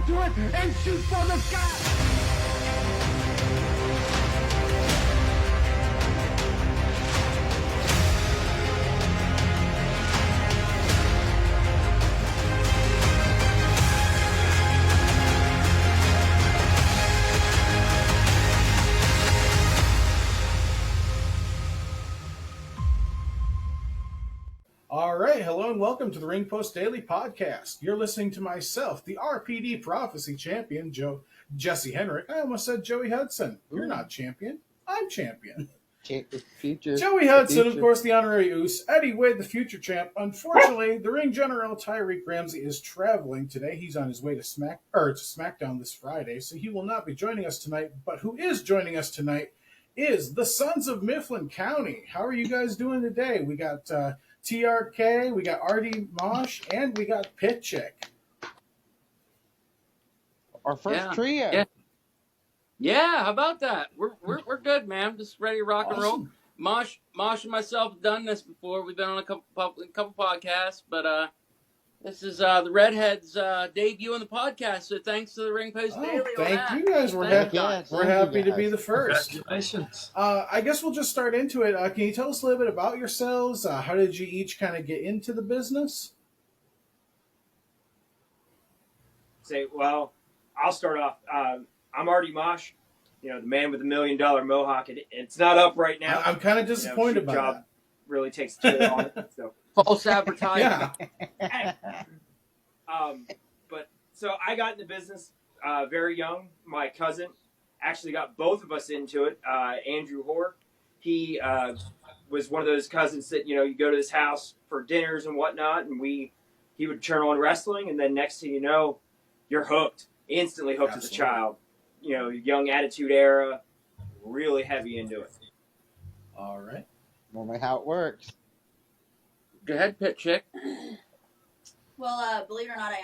on to it and shoot for the sky. All right, hello and welcome to the Ring Post Daily Podcast. You're listening to myself, the RPD Prophecy Champion, Jesse Henrik. I almost said Joey Hudson. You're not champion. I'm champion. Future. Joey Hudson, of course, the honorary Oos. Eddie Wade, the future champ. Unfortunately, the ring general Tyreek Ramsey is traveling today. He's on his way to SmackDown this Friday, so he will not be joining us tonight. But who is joining us tonight is the Sons of Mifflin County. How are you guys doing today? We got TRK, we got RD Mosh, and we got Pit Chick. Our first trio. Yeah, how about that? We're good, man. Just ready to rock and roll. Mosh and myself have done this before. We've been on a couple podcasts, but this is the Redheads' debut on the podcast. So thanks to the Ring Post Daily. Thank you guys. We're happy to be the first. Congratulations. I guess we'll just start into it. Can you tell us a little bit about yourselves? How did you each kind of get into the business? Well, I'll start off. I'm Artie Mosh, the man with the $1 million mohawk. It's not up right now. I'm kind of disappointed by job that. Really takes a toll on it. So. False advertising. Yeah. But so I got into business very young. My cousin actually got both of us into it. Andrew Hoare, he was one of those cousins that you go to his house for dinners and whatnot, and he would turn on wrestling, and then next thing you know, you're hooked, instantly hooked as a child. Young Attitude Era, really heavy into it. All right. Normally how it works. Go ahead, Pit Chick. Well, believe it or not, I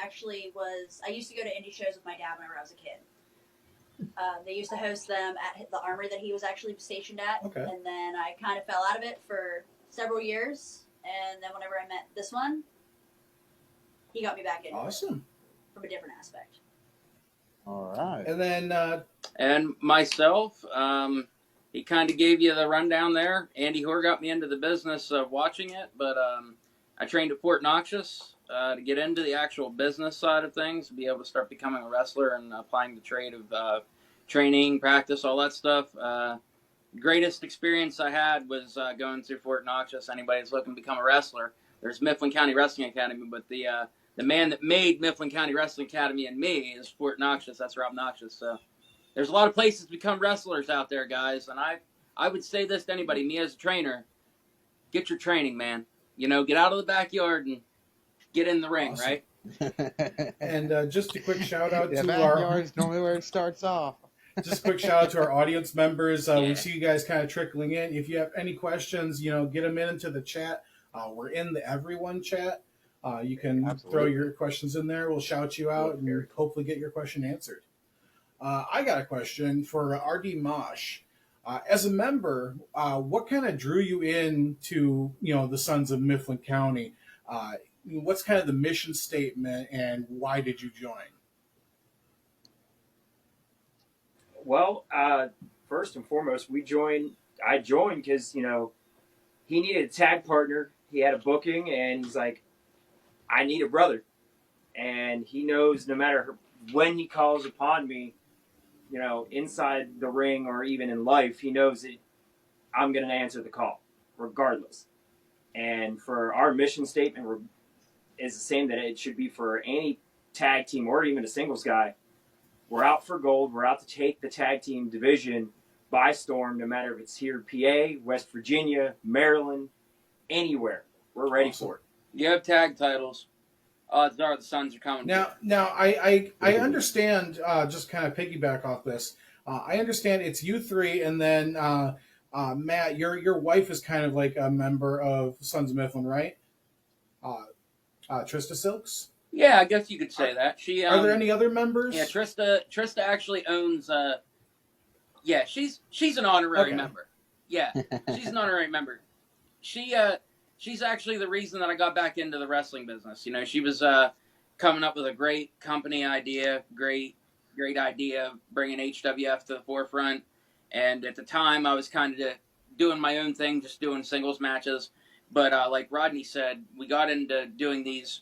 used to go to indie shows with my dad whenever I was a kid. They used to host them at the armory that he was actually stationed at. Okay. And then I kind of fell out of it for several years. And then whenever I met this one, he got me back in. Awesome. From a different aspect. All right. And then... And myself, he kind of gave you the rundown there. Andy Hoare got me into the business of watching it, but I trained at Fort Knox to get into the actual business side of things, to be able to start becoming a wrestler and applying the trade of training, practice, all that stuff. Greatest experience I had was going through Fort Knox. Anybody that's looking to become a wrestler, there's Mifflin County Wrestling Academy, but the man that made Mifflin County Wrestling Academy and me is Fort Knox. That's Rob Noxious. So there's a lot of places to become wrestlers out there, guys. And I would say this to anybody, me as a trainer, get your training, man. Get out of the backyard and get in the ring, awesome. Right? And just a quick shout out to backyard's normally where it starts off. Just a quick shout out to our audience members. We see you guys kind of trickling in. If you have any questions, get them into the chat. We're in the everyone chat. You can throw your questions in there. We'll shout you out and hopefully get your question answered. I got a question for RD Mosh. As a member, what kind of drew you into the Sons of Mifflin County? What's kind of the mission statement, and why did you join? Well, first and foremost, I joined because he needed a tag partner. He had a booking, and he's like, I need a brother. And he knows no matter when he calls upon me, inside the ring or even in life, he knows that I'm going to answer the call regardless. And for our mission statement is the same that it should be for any tag team or even a singles guy. We're out for gold. We're out to take the tag team division by storm, no matter if it's here, PA, West Virginia, Maryland, anywhere. We're ready for it. You have tag titles. Odds are the Suns are coming. Now I understand. Just kind of piggyback off this. I understand it's you three, and then Matt, your wife is kind of like a member of Sons of Mifflin, right? Trista Silks. Yeah, I guess you could say that. She. Are there any other members? Yeah, Trista actually owns. Yeah, she's an honorary member. Yeah, she's an honorary member. She's actually the reason that I got back into the wrestling business. She was coming up with a great company idea, great idea, bringing HWF to the forefront. And at the time, I was kind of doing my own thing, just doing singles matches. But like Rodney said, we got into doing these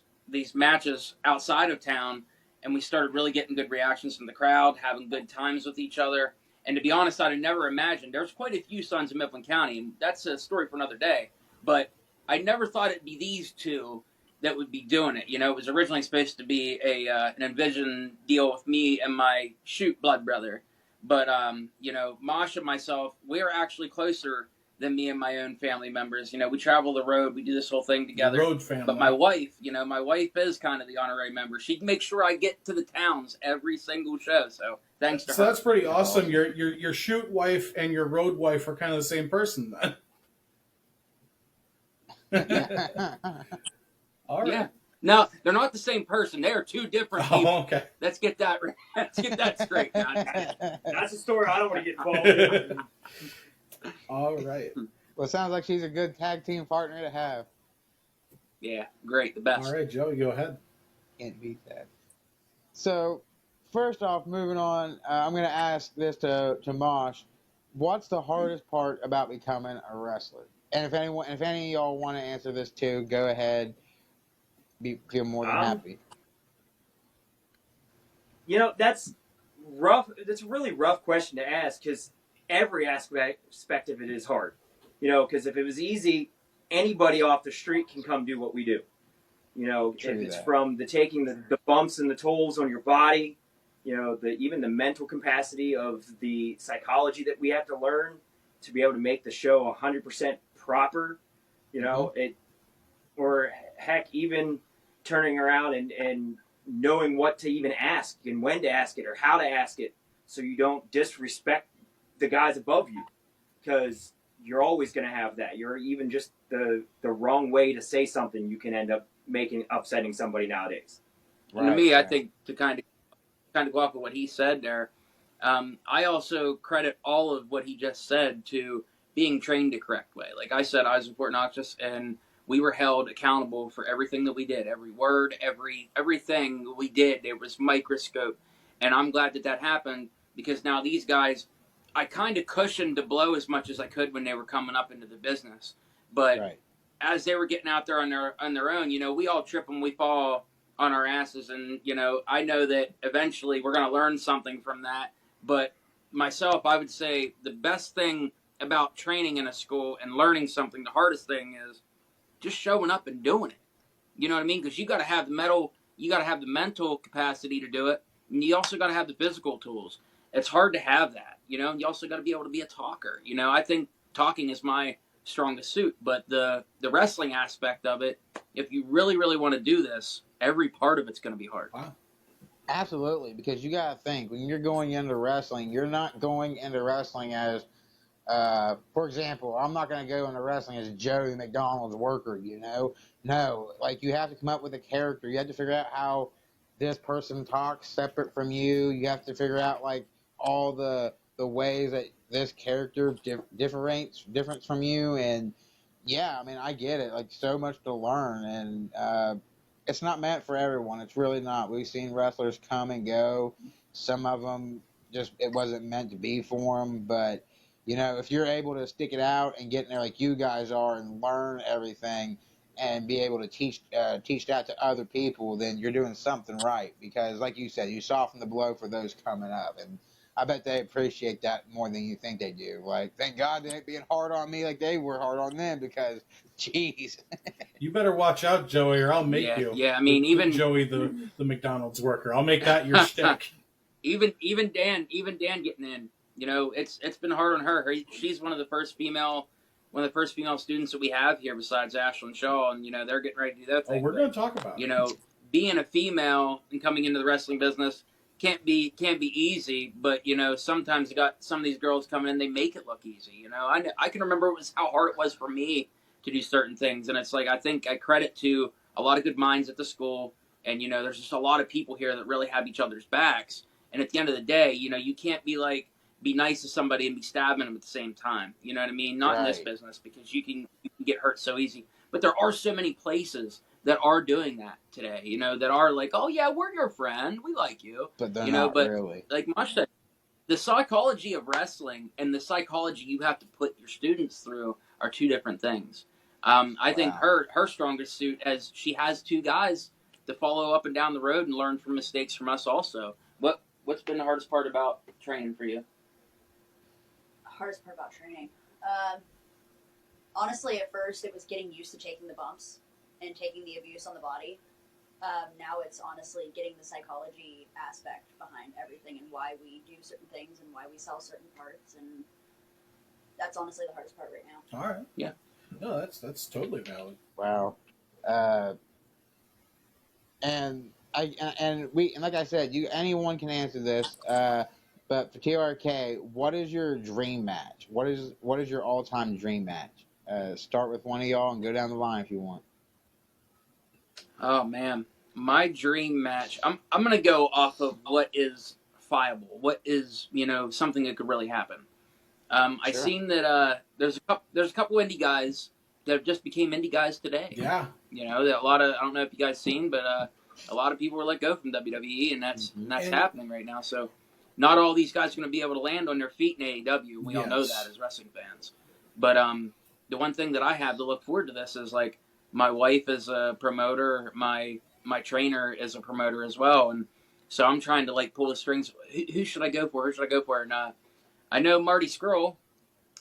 matches outside of town, and we started really getting good reactions from the crowd, having good times with each other. And to be honest, I'd never imagined. There's quite a few Sons of Mifflin County, and that's a story for another day. But I never thought it'd be these two that would be doing it. You know, it was originally supposed to be an Envision deal with me and my blood brother. But, you know, Mosh and myself, we're actually closer than me and my own family members. You know, we travel the road. We do this whole thing together. The road family. But my wife, you know, my wife is kind of the honorary member. She makes sure I get to the towns every single show. So thanks to her. So that's pretty awesome. Your shoot wife and your road wife are kind of the same person then. All right. Yeah. No, they're not the same person. They are two different people. Oh, okay. Let's get that straight, John. That's a story I don't want to get involved in. All right. Well, it sounds like she's a good tag team partner to have. Yeah, great, the best. All right, Joey, go ahead. Can't beat that. So, first off, moving on, I'm going to ask this to Mosh. What's the hardest part about becoming a wrestler? And if any of y'all want to answer this too, go ahead. Feel more than happy. You know, that's rough. That's a really rough question to ask because every aspect of it is hard. You know, because if it was easy, anybody off the street can come do what we do. You know, if it's from taking the bumps and the tolls on your body, you know, even the mental capacity of the psychology that we have to learn to be able to make the show 100% proper, you know, or heck, even turning around and knowing what to even ask and when to ask it or how to ask it so you don't disrespect the guys above you, because you're always going to have that. You're even just the wrong way to say something, you can end up upsetting somebody nowadays. And to me, I think to kind of go off of what he said there, I also credit all of what he just said to being trained the correct way. Like I said, I was in Fort Knox, and we were held accountable for everything that we did, every word, everything we did. It was microscope, and I'm glad that happened, because now these guys, I kind of cushioned the blow as much as I could when they were coming up into the business, but as they were getting out there on their own, you know, we all trip and we fall on our asses, and you know, I know that eventually we're going to learn something from that. But myself, I would say the best thing about training in a school and learning something, the hardest thing is just showing up and doing it. You know what I mean? Because you got to have the mental capacity to do it, and you also got to have the physical tools. It's hard to have that, you know. You also got to be able to be a talker. You know, I think talking is my strongest suit, but the wrestling aspect of it, if you really, really want to do this, every part of it's going to be hard. Wow. Absolutely, because you got to think, when you're going into wrestling, you're not going into wrestling as, for example, I'm not going to go into wrestling as Joey McDonald's worker, you know? No, like, you have to come up with a character. You have to figure out how this person talks separate from you. You have to figure out, like, all the ways that this character difference from you. And, yeah, I mean, I get it. Like, so much to learn, and it's not meant for everyone. It's really not. We've seen wrestlers come and go. Some of them it wasn't meant to be for them. But, you know, if you're able to stick it out and get in there like you guys are and learn everything and be able to teach that to other people, then you're doing something right. Because, like you said, you soften the blow for those coming up. And I bet they appreciate that more than you think they do. Like, thank God they ain't being hard on me like they were hard on them, because, jeez. You better watch out, Joey, or I'll make you. Yeah, I mean, even Joey, the McDonald's worker. I'll make that your shtick. even Dan getting in. You know, it's been hard on her. She's one of the first female students that we have here besides Ashlyn Shaw, and you know, they're getting ready to do their thing. Oh, we're going to talk about it. You know, being a female and coming into the wrestling business can't be easy, but you know, sometimes you got some of these girls coming in, they make it look easy. You know, I can remember how hard it was for me to do certain things, and it's like, I think I credit to a lot of good minds at the school, and you know, there's just a lot of people here that really have each other's backs. And at the end of the day, you know, you can't be nice to somebody and be stabbing them at the same time. You know what I mean? Not in this business, because you can get hurt so easy. But there are so many places that are doing that today. You know, that are like, oh yeah, we're your friend, we like you. But they're You know, not but really. like Mosh said, the psychology of wrestling and the psychology you have to put your students through are two different things. I think Wow. her strongest suit, as she has two guys to follow up and down the road and learn from mistakes from us also. What's been the hardest part about training for you? Hardest part about training. Honestly, at first it was getting used to taking the bumps and taking the abuse on the body. Now it's honestly getting the psychology aspect behind everything and why we do certain things and why we sell certain parts, and that's honestly the hardest part right now. All right. Yeah. No, that's totally valid. Wow. And like I said, anyone can answer this. But for TRK, what is your dream match? What is your all-time dream match? Start with one of y'all and go down the line if you want. Oh man, my dream match. I'm gonna go off of what is viable, what is something that could really happen. I Sure. seen that there's a couple indie guys that just became indie guys today. Yeah. You know, that a lot of, I don't know if you guys seen, but a lot of people were let go from WWE, and that's happening right now. So not all these guys are going to be able to land on their feet in AEW. We all know that as wrestling fans. But the one thing that I have to look forward to this is, like, my wife is a promoter, my trainer is a promoter as well, and so I'm trying to like pull the strings. Who should I go for? Who should I go for? And I know Marty Skrull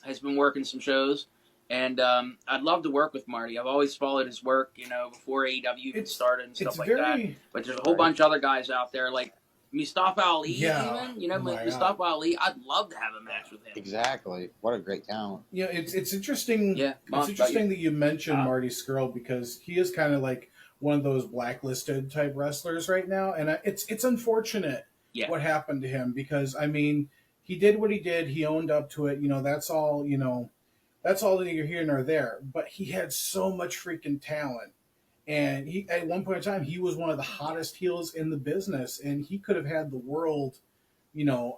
has been working some shows, and I'd love to work with Marty. I've always followed his work, before AEW even started and stuff like that. But there's a whole bunch of other guys out there, like Mustafa Ali, even. Mustafa Ali, I'd love to have a match with him. Exactly. What a great talent. Yeah, it's interesting. Yeah, it's interesting that you mentioned Marty Skrull, because he is kind of like one of those blacklisted type wrestlers right now, and it's unfortunate what happened to him, because I mean, he did what he did. He owned up to it. That's all. That's all that you're here nor there. But he had so much freaking talent. And he, at one point in time, he was one of the hottest heels in the business, and he could have had the world,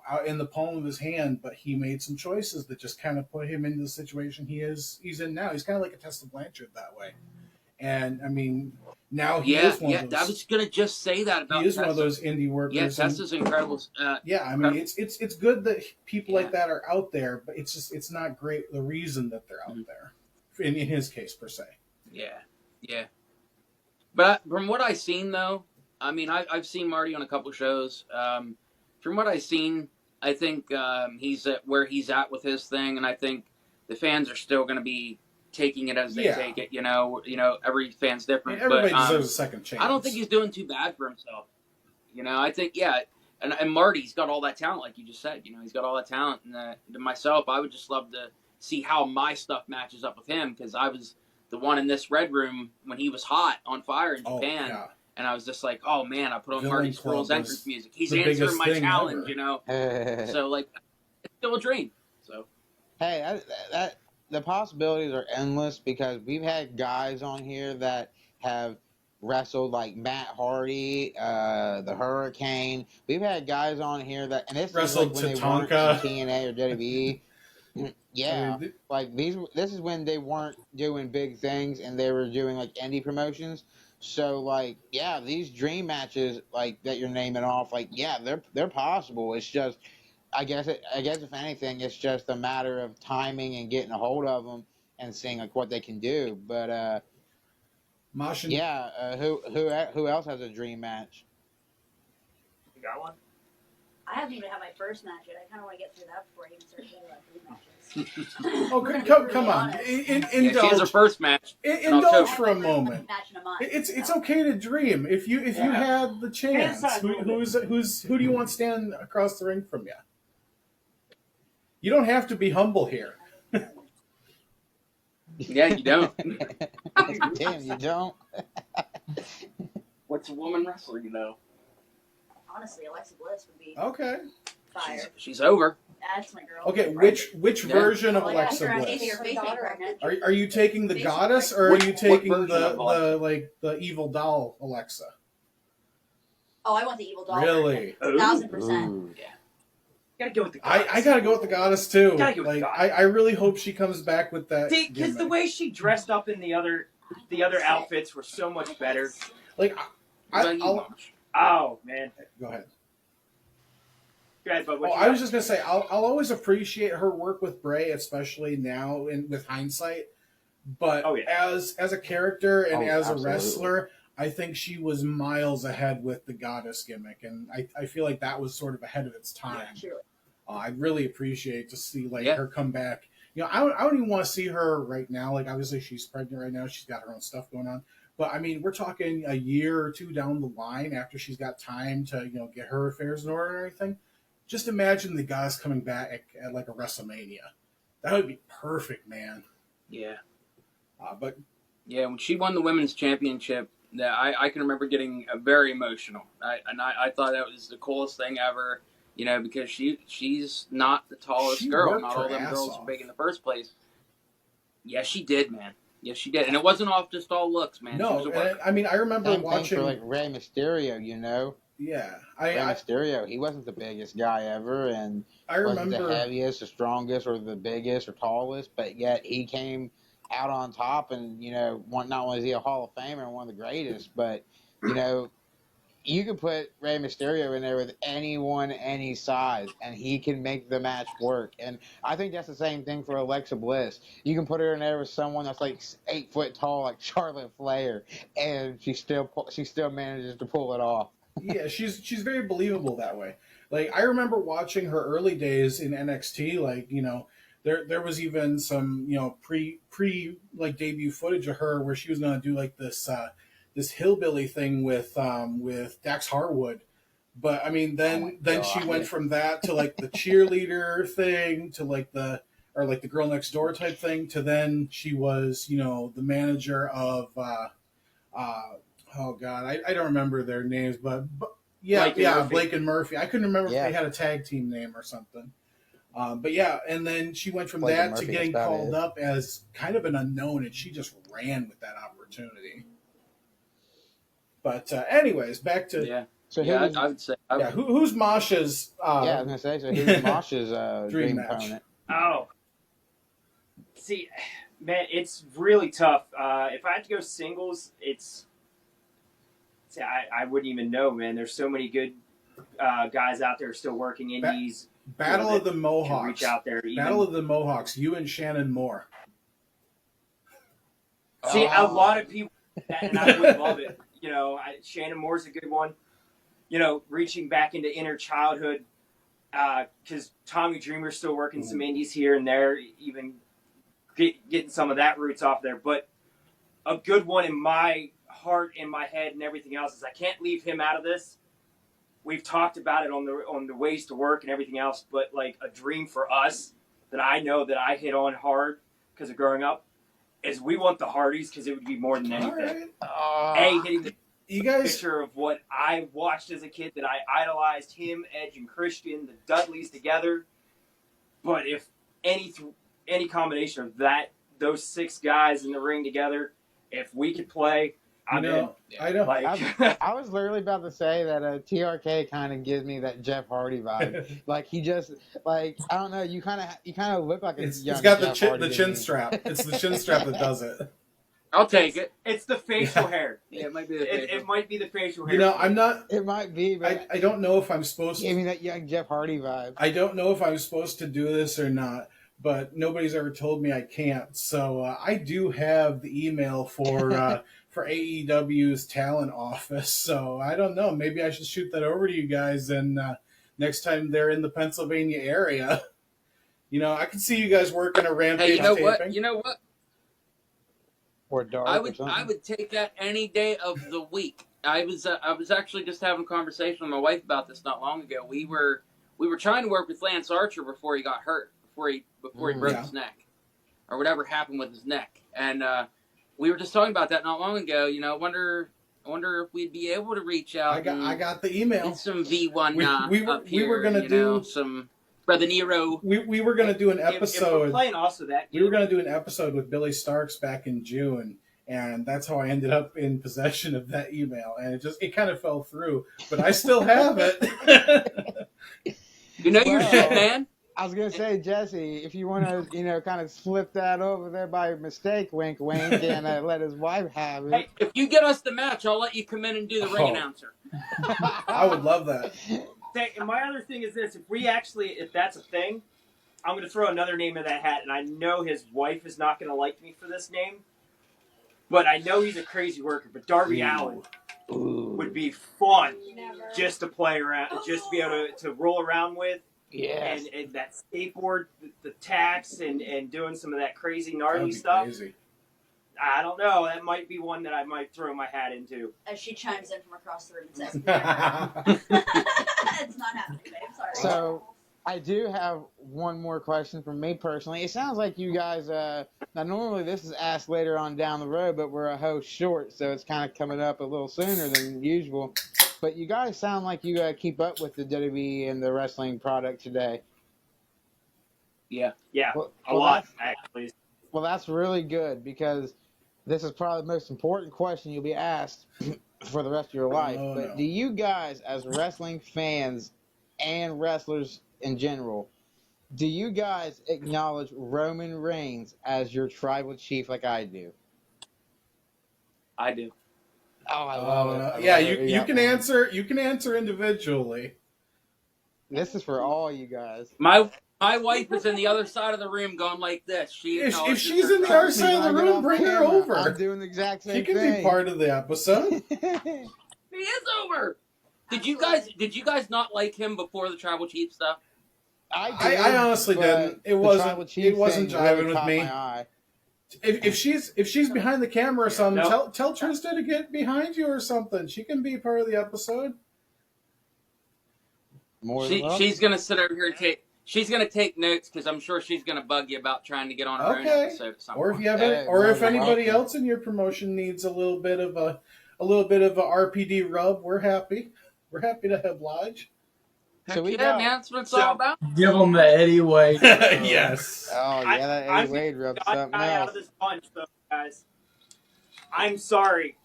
out in the palm of his hand. But he made some choices that just kind of put him into the situation he's in now. He's kind of like a Tessa Blanchard that way. And I mean, now he is one of those. I was gonna just say that about. He is one of those indie workers. Yeah, Tessa's incredible. I mean, it's good that people like that are out there, but it's not great the reason that they're out there. In his case, per se. Yeah. But from what I've seen, though, I mean, I've seen Marty on a couple shows. From what I've seen, I think he's at where he's at with his thing, and I think the fans are still going to be taking it as they take it. Every fan's different. Everybody but, deserves a second chance. I don't think he's doing too bad for himself. I think, and Marty's got all that talent, like you just said. He's got all that talent. And to myself, I would just love to see how my stuff matches up with him, because I was the one in this red room when he was hot on fire in Japan, and I was just like, oh man, I put on Marty Skrull's entrance music. He's answering my challenge, So like, it's still a dream. So hey, the possibilities are endless, because we've had guys on here that have wrestled, like Matt Hardy, the Hurricane. We've had guys on here that, and this wrestled is like when Tatanka. they weren't in TNA or WWE. Yeah, I mean, like this is when they weren't doing big things and they were doing like indie promotions. So like, yeah, these dream matches like that you're naming off, like they're possible. It's just, I guess if anything, it's just a matter of timing and getting a hold of them and seeing like what they can do. But who else has a dream match? You got one? I haven't even had my first match yet. I kind of want to get through that before I even start thinking about dream matches. Come on. she has her first match. Indulge for a moment. Match in a month, It's okay to dream. If you had the chance, who do you want stand across the ring from you? You don't have to be humble here. Yeah, you don't. Damn, you don't. What's a woman wrestler, Honestly, Alexa Bliss would be Okay. fire. She's over. That's my girl. Okay, which version of Alexa Bliss? Are you taking the goddess, or are you taking the evil doll Alexa? Oh, I want the evil doll. Really? 1,000%. Yeah. Gotta go with the goddess. I gotta go with the goddess too. Gotta go with the goddess. I really hope she comes back with that. See, because the way she dressed up in the other the other outfits were so much better. Like, Oh man, go ahead. Go ahead, Bub. I was just gonna say I'll always appreciate her work with Bray, especially now with hindsight. But as a character and as a wrestler, I think she was miles ahead with the goddess gimmick, and I feel like that was sort of ahead of its time. Yeah, sure. I'd really appreciate to see her come back. You know, I don't even want to see her right now. Like, obviously she's pregnant right now; she's got her own stuff going on. But I mean, we're talking a year or two down the line after she's got time to get her affairs in order and everything. Just imagine the goddess coming back at like a WrestleMania. That would be perfect, man. Yeah. But when she won the women's championship, I can remember getting very emotional. I thought that was the coolest thing ever, because she's not the tallest girl. Not all them girls are big in the first place. Yes, she did, man. Yes, she did. And it wasn't just all looks, man. No, I mean, I remember watching... for like Rey Mysterio, Yeah. Rey Mysterio, he wasn't the biggest guy ever, and I remember... wasn't the heaviest, the strongest, or the biggest, or tallest, but yet he came out on top, and, not only is he a Hall of Famer and one of the greatest, but, you can put Rey Mysterio in there with anyone, any size, and he can make the match work. And I think that's the same thing for Alexa Bliss. You can put her in there with someone that's like 8 foot tall, like Charlotte Flair, and she still manages to pull it off. Yeah, she's very believable that way. Like, I remember watching her early days in NXT. Like, there was even some pre like debut footage of her where she was gonna do like this hillbilly thing with Dax Harwood. But I mean, then she went from that to like the cheerleader thing to like the girl next door type thing to then she was the manager of oh god, I don't remember their names, but Blake and Murphy. I couldn't remember if they had a tag team name or something. But yeah, and then she went from that to getting called up as kind of an unknown, and she just ran with that opportunity. But anyways, back to So I would say who's Masha's? I was gonna say, so who's Masha's dream opponent? Oh, see, man, it's really tough. If I had to go singles, I wouldn't even know, man. There's so many good guys out there still working indies. Battle of the Mohawks. Reach out there. Battle of the Mohawks. You and Shannon Moore. See, a lot of people, and I would love it. Shannon Moore's a good one. Reaching back into inner childhood, because Tommy Dreamer's still working some indies here and there, even getting some of that roots off there. But a good one in my heart, in my head, and everything else is I can't leave him out of this. We've talked about it on the ways to work and everything else, but like a dream for us that I know that I hit on hard because of growing up is we want the Hardys because it would be more than anything. Right. Hitting the picture of what I watched as a kid that I idolized him, Edge, and Christian, the Dudleys together. But if any combination of those 6 guys in the ring together, if we could play. I know. I was literally about to say that TRK kind of gives me that Jeff Hardy vibe. Like he just I don't know. You kind of look like it's got the chin strap. It's the chin strap that does it. I'll take it. It's the facial hair. Yeah, it might be the facial. It might be the facial hair. I'm not. It might be, but I don't know if I'm supposed to. Give me that young Jeff Hardy vibe. I don't know if I'm supposed to do this or not. But nobody's ever told me I can't. So I do have the email for AEW's talent office. So I don't know. Maybe I should shoot that over to you guys. And next time they're in the Pennsylvania area, I can see you guys working a Rampage. Hey, you know what? Or dark. I would take that any day of the week. I was actually just having a conversation with my wife about this not long ago. We were trying to work with Lance Archer before he got hurt. Before he broke his neck, or whatever happened with his neck, and we were just talking about that not long ago. I wonder if we'd be able to reach out. I got the email. Some V1 we were gonna do some Brother Nero. We were gonna do an episode. If we're playing also that we were gonna do an episode with Billy Starks back in June. And that's how I ended up in possession of that email, and it kind of fell through, but I still have it. Your shit, man. I was gonna say, Jesse, if you want to, kind of slip that over there by mistake, wink, wink, and let his wife have it. Hey, if you get us the match, I'll let you come in and do the ring announcer. I would love that. And my other thing is this: if that's a thing, I'm going to throw another name in that hat, and I know his wife is not going to like me for this name, but I know he's a crazy worker. But Darby Allin would be fun just to play around, just to be able to roll around with. Yes. And that skateboard, the tacks, and doing some of that crazy gnarly That'd be stuff. crazy. I don't know. That might be one that I might throw my hat into. As she chimes in from across the room and says, "It's not happening, babe. Sorry." So, I do have one more question from me personally. It sounds like you guys, now normally this is asked later on down the road, but we're a host short, so it's kind of coming up a little sooner than usual. But you guys sound like you keep up with the WWE and the wrestling product today. Yeah, Well, a lot, actually. Well, that's really good because this is probably the most important question you'll be asked for the rest of your life. Oh, but no. do you guys, as wrestling fans and wrestlers in general, do you guys acknowledge Roman Reigns as your tribal chief like I do? I do. Oh, I love it. I Yeah, love it. you can answer. You can answer individually. This is for all you guys. My wife is in the other side of the room going like this. If she's in the other side of the room, bring her over. I'm doing the exact same She can thing. be part of the episode. He is over. Did you guys not like him before the tribal chief stuff? I honestly didn't. It wasn't jiving with me. If she's behind the camera or something, tell Trista to get behind you or something. She can be part of the episode. She's gonna sit over here and take notes because I'm sure she's gonna bug you about trying to get on her own episode at some point. Or if you have if anybody else in your promotion needs a little bit of a RPD rub, we're happy. We're happy to oblige. So we man, that's what it's all about. Give them the Eddie Wade. Yes. Oh yeah, that Eddie Wade rub something out else. of this bunch, though, guys. I'm sorry.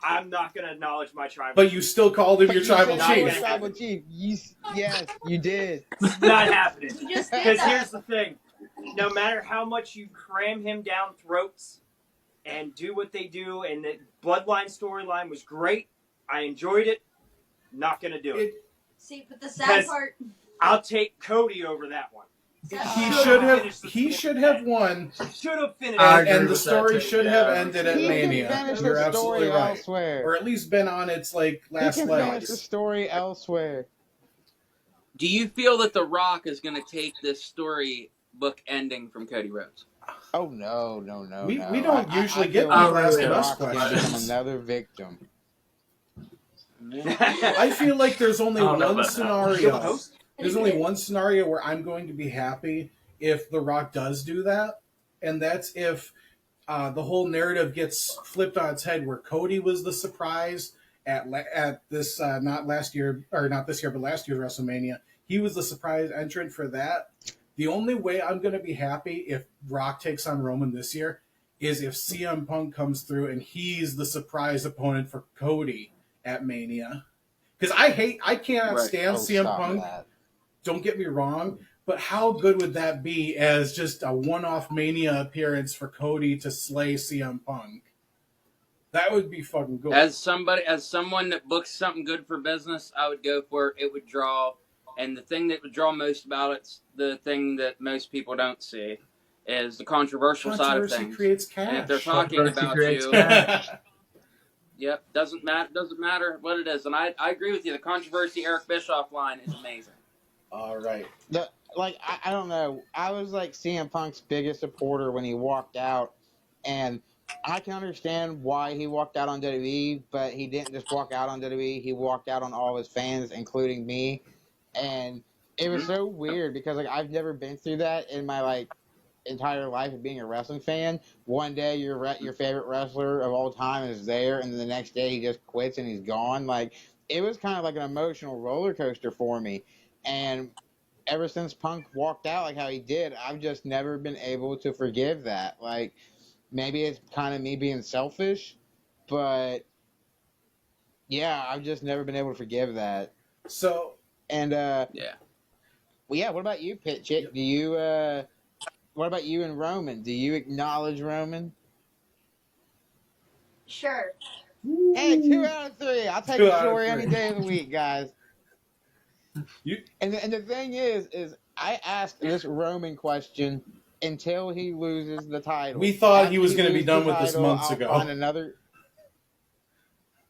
I'm not going to acknowledge my tribal. But you still called him your tribal chief. Tribal chief. Yes, you did. It's not happening. You just did Because that. here's the thing. No matter how much you cram him down throats and do what they do, and the Bloodline storyline was great. I enjoyed it. Not going to do it. See, but the sad part. I'll take Cody over that one. He should have won. Should have finished. And the story should have ended at He can Mania. finish You're the absolutely story right. elsewhere. Or at least been on its last He can finish the legs. story elsewhere. Do you feel that The Rock is gonna take this storybook ending from Cody Rhodes? Oh no. We no. don't usually get feel people like asking The us Rock's gonna become questions. another victim. I feel like there's only I don't know one about that. scenario. There's only one scenario where I'm going to be happy if The Rock does do that, and that's if the whole narrative gets flipped on its head, where Cody was the surprise at this not this year, but last year's WrestleMania. He was the surprise entrant for that. The only way I'm going to be happy if Rock takes on Roman this year is if CM Punk comes through and he's the surprise opponent for Cody at Mania. Because I cannot stand CM Punk. That. Don't get me wrong, but how good would that be as just a one-off Mania appearance for Cody to slay CM Punk? That would be fucking good. As someone that books something good for business, I would go for it. It would draw, and the thing that would draw most about it's the thing that most people don't see is the controversial side of things. Creates cash. And if they're talking about you, yep, doesn't matter what it is. And I agree with you. The controversy Eric Bischoff line is amazing. All right. I don't know. I was like CM Punk's biggest supporter when he walked out, and I can understand why he walked out on WWE, but he didn't just walk out on WWE. He walked out on all his fans, including me, and it was so weird because I've never been through that in my entire life of being a wrestling fan. One day your favorite wrestler of all time is there, and then the next day he just quits and he's gone. It was kind of like an emotional roller coaster for me. And ever since Punk walked out like how he did, I've just never been able to forgive that. Maybe it's kind of me being selfish, but yeah, I've just never been able to forgive that. So, and yeah. Well, yeah. What about you, Pit Chick? Do you? What about you and Roman? Do you acknowledge Roman? Sure. Hey, 2 out of 3. I'll take Two a out of story any three. day of the week, guys. You, And the thing is I asked this Roman question until he loses the title. we thought he After was going to be loses done the with this title, months I'll ago. find another.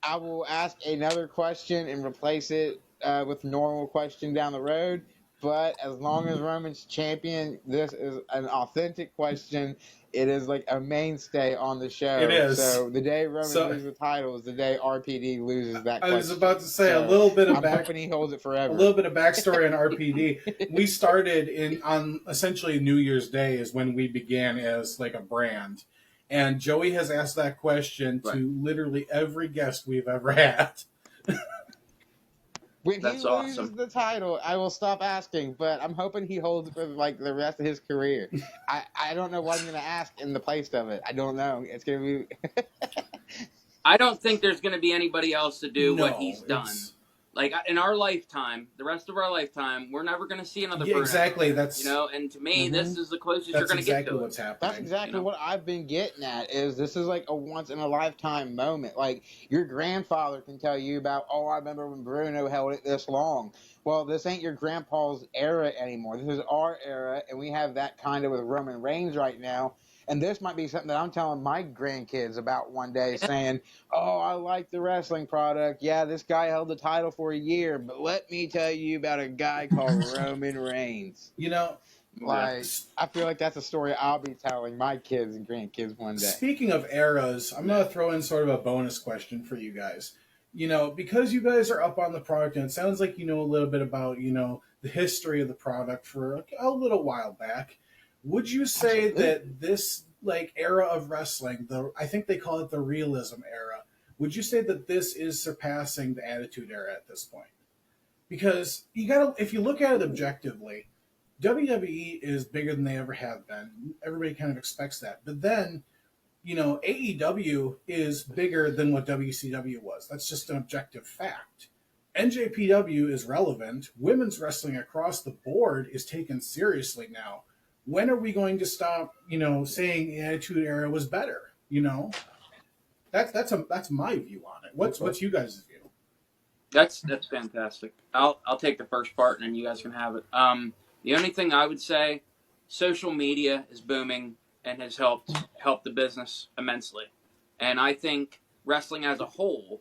I will ask another question and replace it with a normal question down the road. But as long as Roman's champion, this is an authentic question. It is like a mainstay on the show. It is. So the day Roman So- loses the title is the day RPD loses that I question. was about to say So a little bit of I'm hoping he holds it forever. a little bit of backstory on RPD. We started on essentially New Year's Day is when we began as like a brand. And Joey has asked that question to literally every guest we've ever had. When That's he loses awesome. the title, I will stop asking, but I'm hoping he holds it for like the rest of his career. I don't know what I'm going to ask in the place of it. I don't know. It's going to be. I don't think there's going to be anybody else to do what No, he's done. it's- Like in our lifetime, the rest of our lifetime, we're never going to see another. Yeah, Bruno. exactly. That's And to me, this is the closest you're that's going to get exactly to what's it. happening. That's exactly You know? what I've been getting at. Is this is like a once in a lifetime moment? Like your grandfather can tell you about. Oh, I remember when Bruno held it this long. Well, this ain't your grandpa's era anymore. This is our era, and we have that kind of with Roman Reigns right now. And this might be something that I'm telling my grandkids about one day, saying, "Oh, I like the wrestling product. Yeah, this guy held the title for a year, but let me tell you about a guy called Roman Reigns." You know, Like, I feel like that's a story I'll be telling my kids and grandkids one day. speaking of eras, I'm going to throw in sort of a bonus question for you guys. You know, because you guys are up on the product, and it sounds like you know a little bit about, you know, the history of the product for a little while back. Would you say that this like era of wrestling, I think they call it the realism era, would you say that this is surpassing the Attitude Era at this point? Because if you look at it objectively, WWE is bigger than they ever have been. Everybody kind of expects that. But then, you know, AEW is bigger than what WCW was. That's just an objective fact. NJPW is relevant. Women's wrestling across the board is taken seriously now. When are we going to stop, you know, saying the Attitude Era was better? You know, that's my view on it. What's you guys' view? That's fantastic. I'll take the first part, and then you guys can have it. The only thing I would say, social media is booming and has helped the business immensely, and I think wrestling as a whole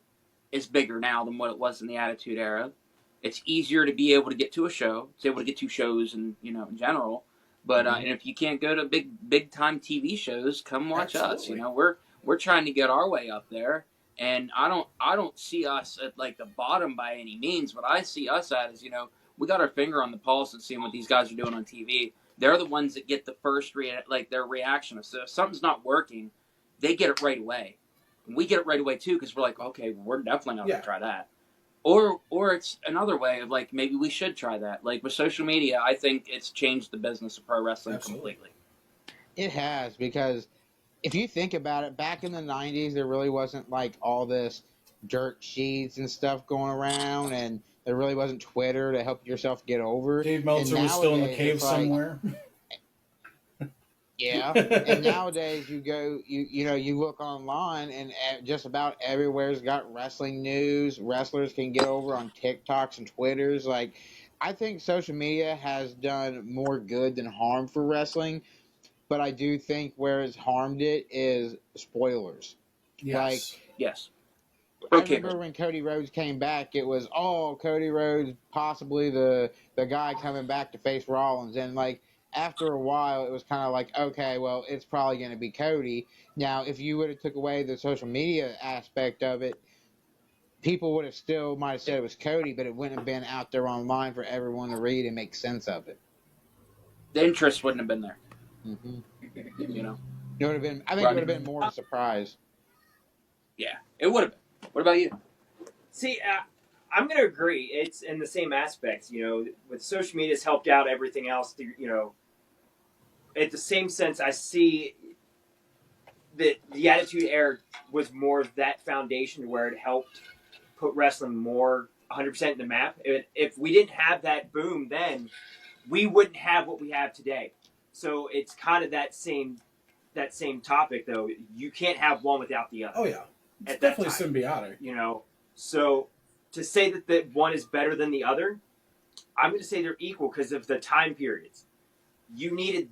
is bigger now than what it was in the Attitude Era. It's easier to be able to get to a show, to be able to get to shows, and you know in general. But and if you can't go to big time TV shows, come watch us. You know we're trying to get our way up there. And I don't see us at like the bottom by any means. What I see us at is, you know, we got our finger on the pulse and seeing what these guys are doing on TV. They're the ones that get the first their reaction. So if something's not working, they get it right away. And we get it right away too because we're like, okay, we're definitely not gonna try that. Or it's another way of like maybe we should try that. Like with social media, I think it's changed the business of pro wrestling completely. It has, because if you think about it, back in the 90s, there really wasn't like all this dirt sheets and stuff going around, and there really wasn't Twitter to help yourself get over. Dave Meltzer was still in the cave somewhere. Yeah, and nowadays you go, you look online, and just about everywhere's got wrestling news. Wrestlers can get over on TikToks and Twitters. Like, I think social media has done more good than harm for wrestling. But I do think where it's harmed it is spoilers. Yes. Yes. I remember when Cody Rhodes came back, it was, Cody Rhodes possibly the guy coming back to face Rollins. And, like, after a while, it was kind of like, okay, well, it's probably going to be Cody. Now, if you would have took away the social media aspect of it, people would have might have said it was Cody, but it wouldn't have been out there online for everyone to read and make sense of it. The interest wouldn't have been there. Mm-hmm. You know? It would have been, I think it would have been more of a surprise. Yeah, it would have been. What about you? See, I'm going to agree. It's in the same aspects. You know, with social media, it's helped out everything else. You know, at the same sense, I see that the Attitude Era was more of that foundation where it helped put wrestling more 100% in the map. If we didn't have that boom then, we wouldn't have what we have today. So it's kind of that same topic, though. You can't have one without the other. Oh yeah, it's at that definitely time, symbiotic. you know. So to say that one is better than the other, I'm going to say they're equal because of the time periods. You needed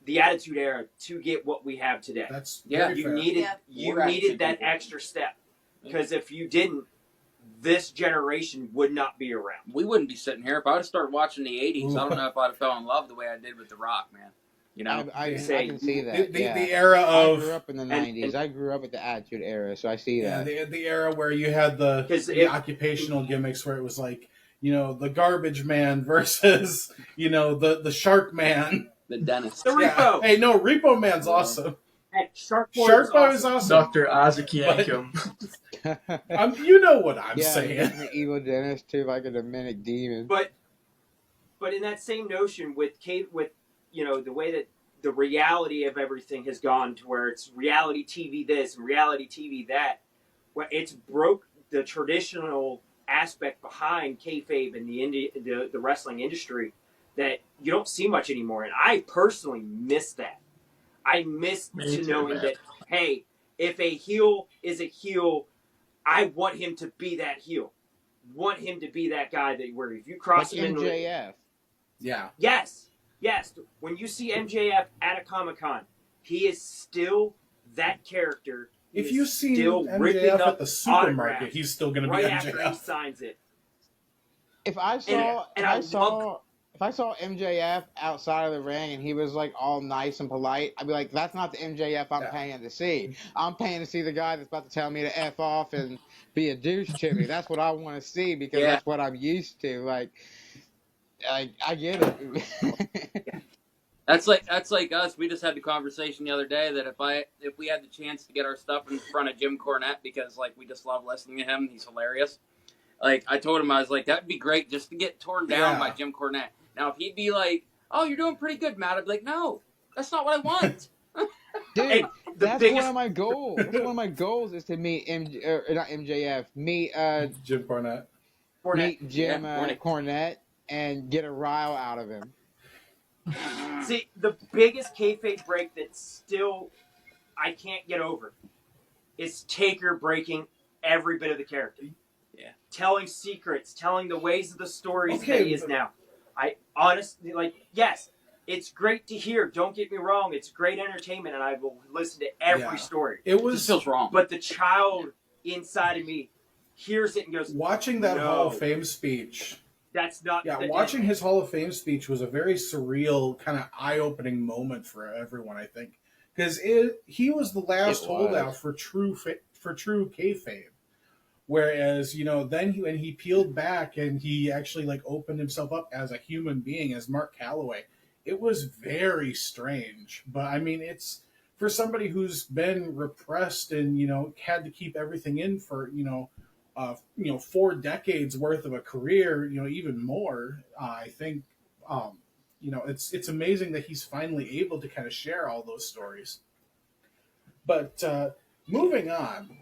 the Attitude Era to get what we have today. That's Yeah. very You fair. needed Yeah. you More needed attitude that people. extra step, because if you didn't, this generation would not be around. We wouldn't be sitting here if I would have started watching the '80s. I Ooh. don't know if I'd have fell in love the way I did with The Rock, man. You know, I say can see that. The yeah. era I grew of up in the 90s. I grew up with the Attitude Era, so I see yeah, that. the era where you had the 'Cause occupational gimmicks where it was like, you know, the garbage man versus, you know, the shark man. the dentist. The Repo. Yeah. Hey, no, Repo Man's awesome. Hey, Shark Boy Shark Boy was is awesome. awesome. Dr. Isaac Yankum. You know what I'm yeah, saying. the evil dentist too, like a demonic demon. But in that same notion with you know, the way that the reality of everything has gone to where it's reality TV this and reality TV that, where it's broke the traditional aspect behind kayfabe and the wrestling industry that you don't see much anymore. And I personally miss that. I miss Me too, knowing man. that, hey, if a heel is a heel, I want him to be that heel. Want him to be that guy that where if you Like cross him in the MJF. Yeah. Yes. When you see MJF at a Comic-Con, he is still that character. He If is you see still ripping MJF up at the supermarket, autographs he's still going to be right after he MJF. signs it. If I saw, And if I I saw, if I saw MJF outside of the ring and he was like all nice and polite, I'd be like, "That's not the MJF I'm Yeah. paying to see. I'm paying to see the guy that's about to tell me to f off and be a douche to me. That's what I want to see because Yeah. that's what I'm used to. Like I get it. That's like us. We just had the conversation the other day that if we had the chance to get our stuff in front of Jim Cornette because like we just love listening to him, he's hilarious. Like I told him, I was like, that'd be great just to get torn down Yeah. by Jim Cornette. Now if he'd be like, "Oh, you're doing pretty good, Matt," I'd be like, "No, that's not what I want." Dude, Hey, the that's biggest- one of my goals. That's one of my goals is to meet not MJF, meet Jim Cornette. meet Jim Yeah, Cornette and get a rile out of him. See, the biggest kayfabe break that still I can't get over is Taker breaking every bit of the character. Yeah. Telling secrets, telling the ways of the stories Okay, that he is but- now. I honestly, yes, it's great to hear. Don't get me wrong. It's great entertainment, and I will listen to every Yeah. story. It This was feels wrong. But the child inside of me hears it and goes, watching that No. Hall of Fame speech. that's not... Yeah, that- watching his Hall of Fame speech was a very surreal, kind of eye-opening moment for everyone, I think, because he was the last It holdout was. for true kayfabe. Whereas, you know, then when he peeled back and he actually like opened himself up as a human being, as Mark Calloway, it was very strange. But I mean, it's for somebody who's been repressed and you know had to keep everything in for 4 decades worth of a career, you know, even more. I think, you know, it's amazing that he's finally able to kind of share all those stories. But moving on.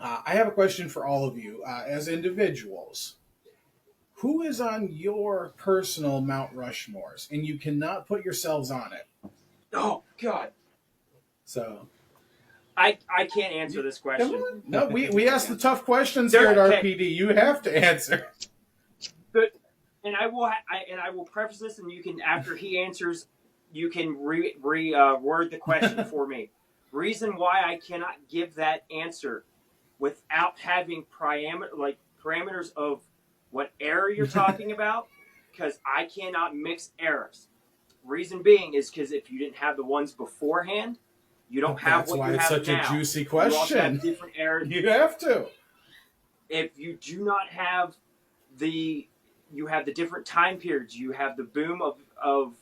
I have a question for all of you as individuals. Who is on your personal Mount Rushmores? And you cannot put yourselves on it. Oh, God. So, I can't answer this question. no, we ask the tough questions They're here at okay. RPD. You have to answer. And I will preface this, and you can, after he answers, you can word the question for me. Reason why I cannot give that answer without having parameters of what era you're talking about, because I cannot mix eras. Reason being is because if you didn't have the ones beforehand, you don't have That's what why you it's have such now. a juicy You also have question. different eras. You have to. If you do not have you have the different time periods. You have the boom of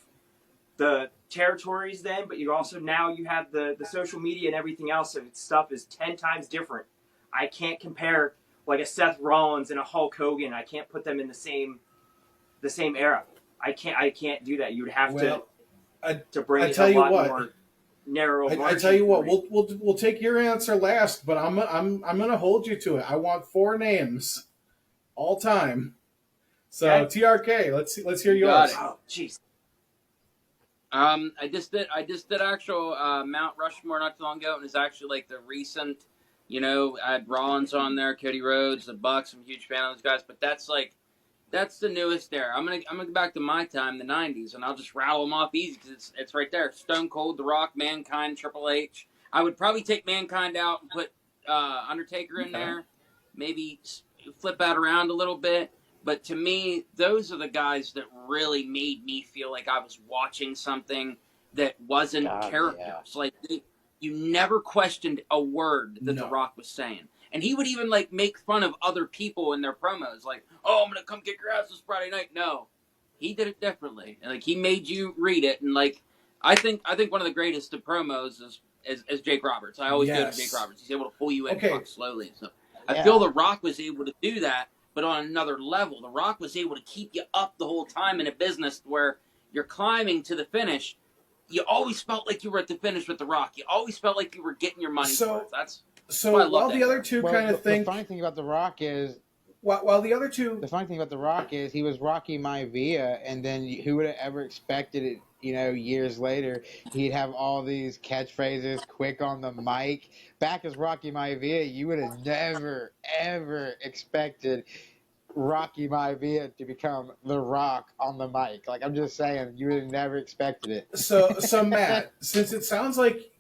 the territories then, but you also now you have the social media and everything else. So stuff is 10 times different. I can't compare like a Seth Rollins and a Hulk Hogan. I can't put them in the same era. I can't do that. You would have to bring I it tell a you lot what. more narrow. I tell you what, we'll take your answer last, but I'm gonna hold you to it. I want 4 names, all time. So Okay. TRK, let's hear Got yours. it. Oh, jeez. I just did actual Mount Rushmore not too long ago, and it's actually like the recent. You know, I had Rollins on there, Cody Rhodes, the Bucks. I'm a huge fan of those guys, but that's the newest era. I'm gonna go back to my time, the '90s, and I'll just rattle them off easy because it's right there. Stone Cold, The Rock, Mankind, Triple H. I would probably take Mankind out and put Undertaker in there. Maybe flip that around a little bit. But to me, those are the guys that really made me feel like I was watching something that wasn't God, characters. yeah. Like you never questioned a word that The No. Rock was saying. And he would even like make fun of other people in their promos, like, "Oh, I'm gonna come kick your ass this Friday night." No, he did it differently, and like he made you read it. And like, I think one of the greatest of promos is Jake Roberts. I always go to Jake Roberts. He's able to pull you in Okay. slowly. So I Yeah. feel The Rock was able to do that, but on another level. The Rock was able to keep you up the whole time in a business where you're climbing to the finish. You always felt like you were at the finish with The Rock. You always felt like you were getting your money's worth. That's So why I love while that the other era. two Well, kind the of think, funny thing about The Rock is while the other two, the funny thing about The Rock is he was Rocky Maivia, and then who would have ever expected it? You know, years later, he'd have all these catchphrases, quick on the mic. Back as Rocky Maivia, you would have never, ever expected Rocky Maivia to become The Rock on the mic. Like, I'm just saying, you would have never expected it. so Matt, since it sounds like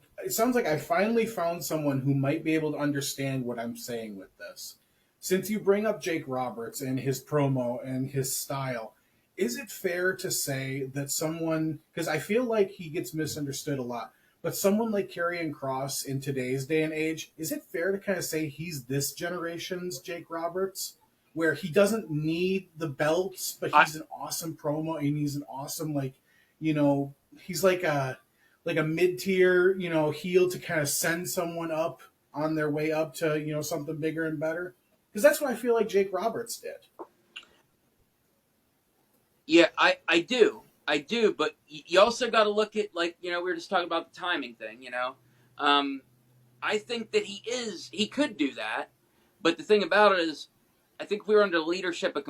I finally found someone who might be able to understand what I'm saying with this. Since you bring up Jake Roberts and his promo and his style, is it fair to say that someone, because I feel like he gets misunderstood a lot, but someone like Karrion Kross in today's day and age, is it fair to kind of say he's this generation's Jake Roberts? Where he doesn't need the belts, but he's an awesome promo and he's an awesome, like, he's like a mid tier, heel to kind of send someone up on their way up to, something bigger and better. Because that's what I feel like Jake Roberts did. Yeah, I do. But you also got to look at, like, we were just talking about the timing thing, I think that he could do that. But the thing about it is, I think if we were under the leadership of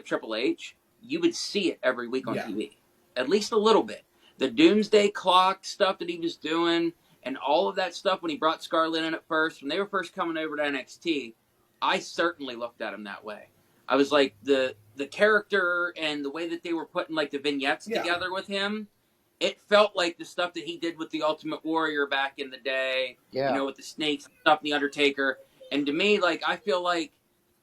Triple H, you would see it every week on TV. At least a little bit. The Doomsday Clock stuff that he was doing and all of that stuff when he brought Scarlett in at first, when they were first coming over to NXT, I certainly looked at him that way. I was like, the character and the way that they were putting like the vignettes together with him, it felt like the stuff that he did with the Ultimate Warrior back in the day, with the snakes and stuff, and the Undertaker. And to me, like, I feel like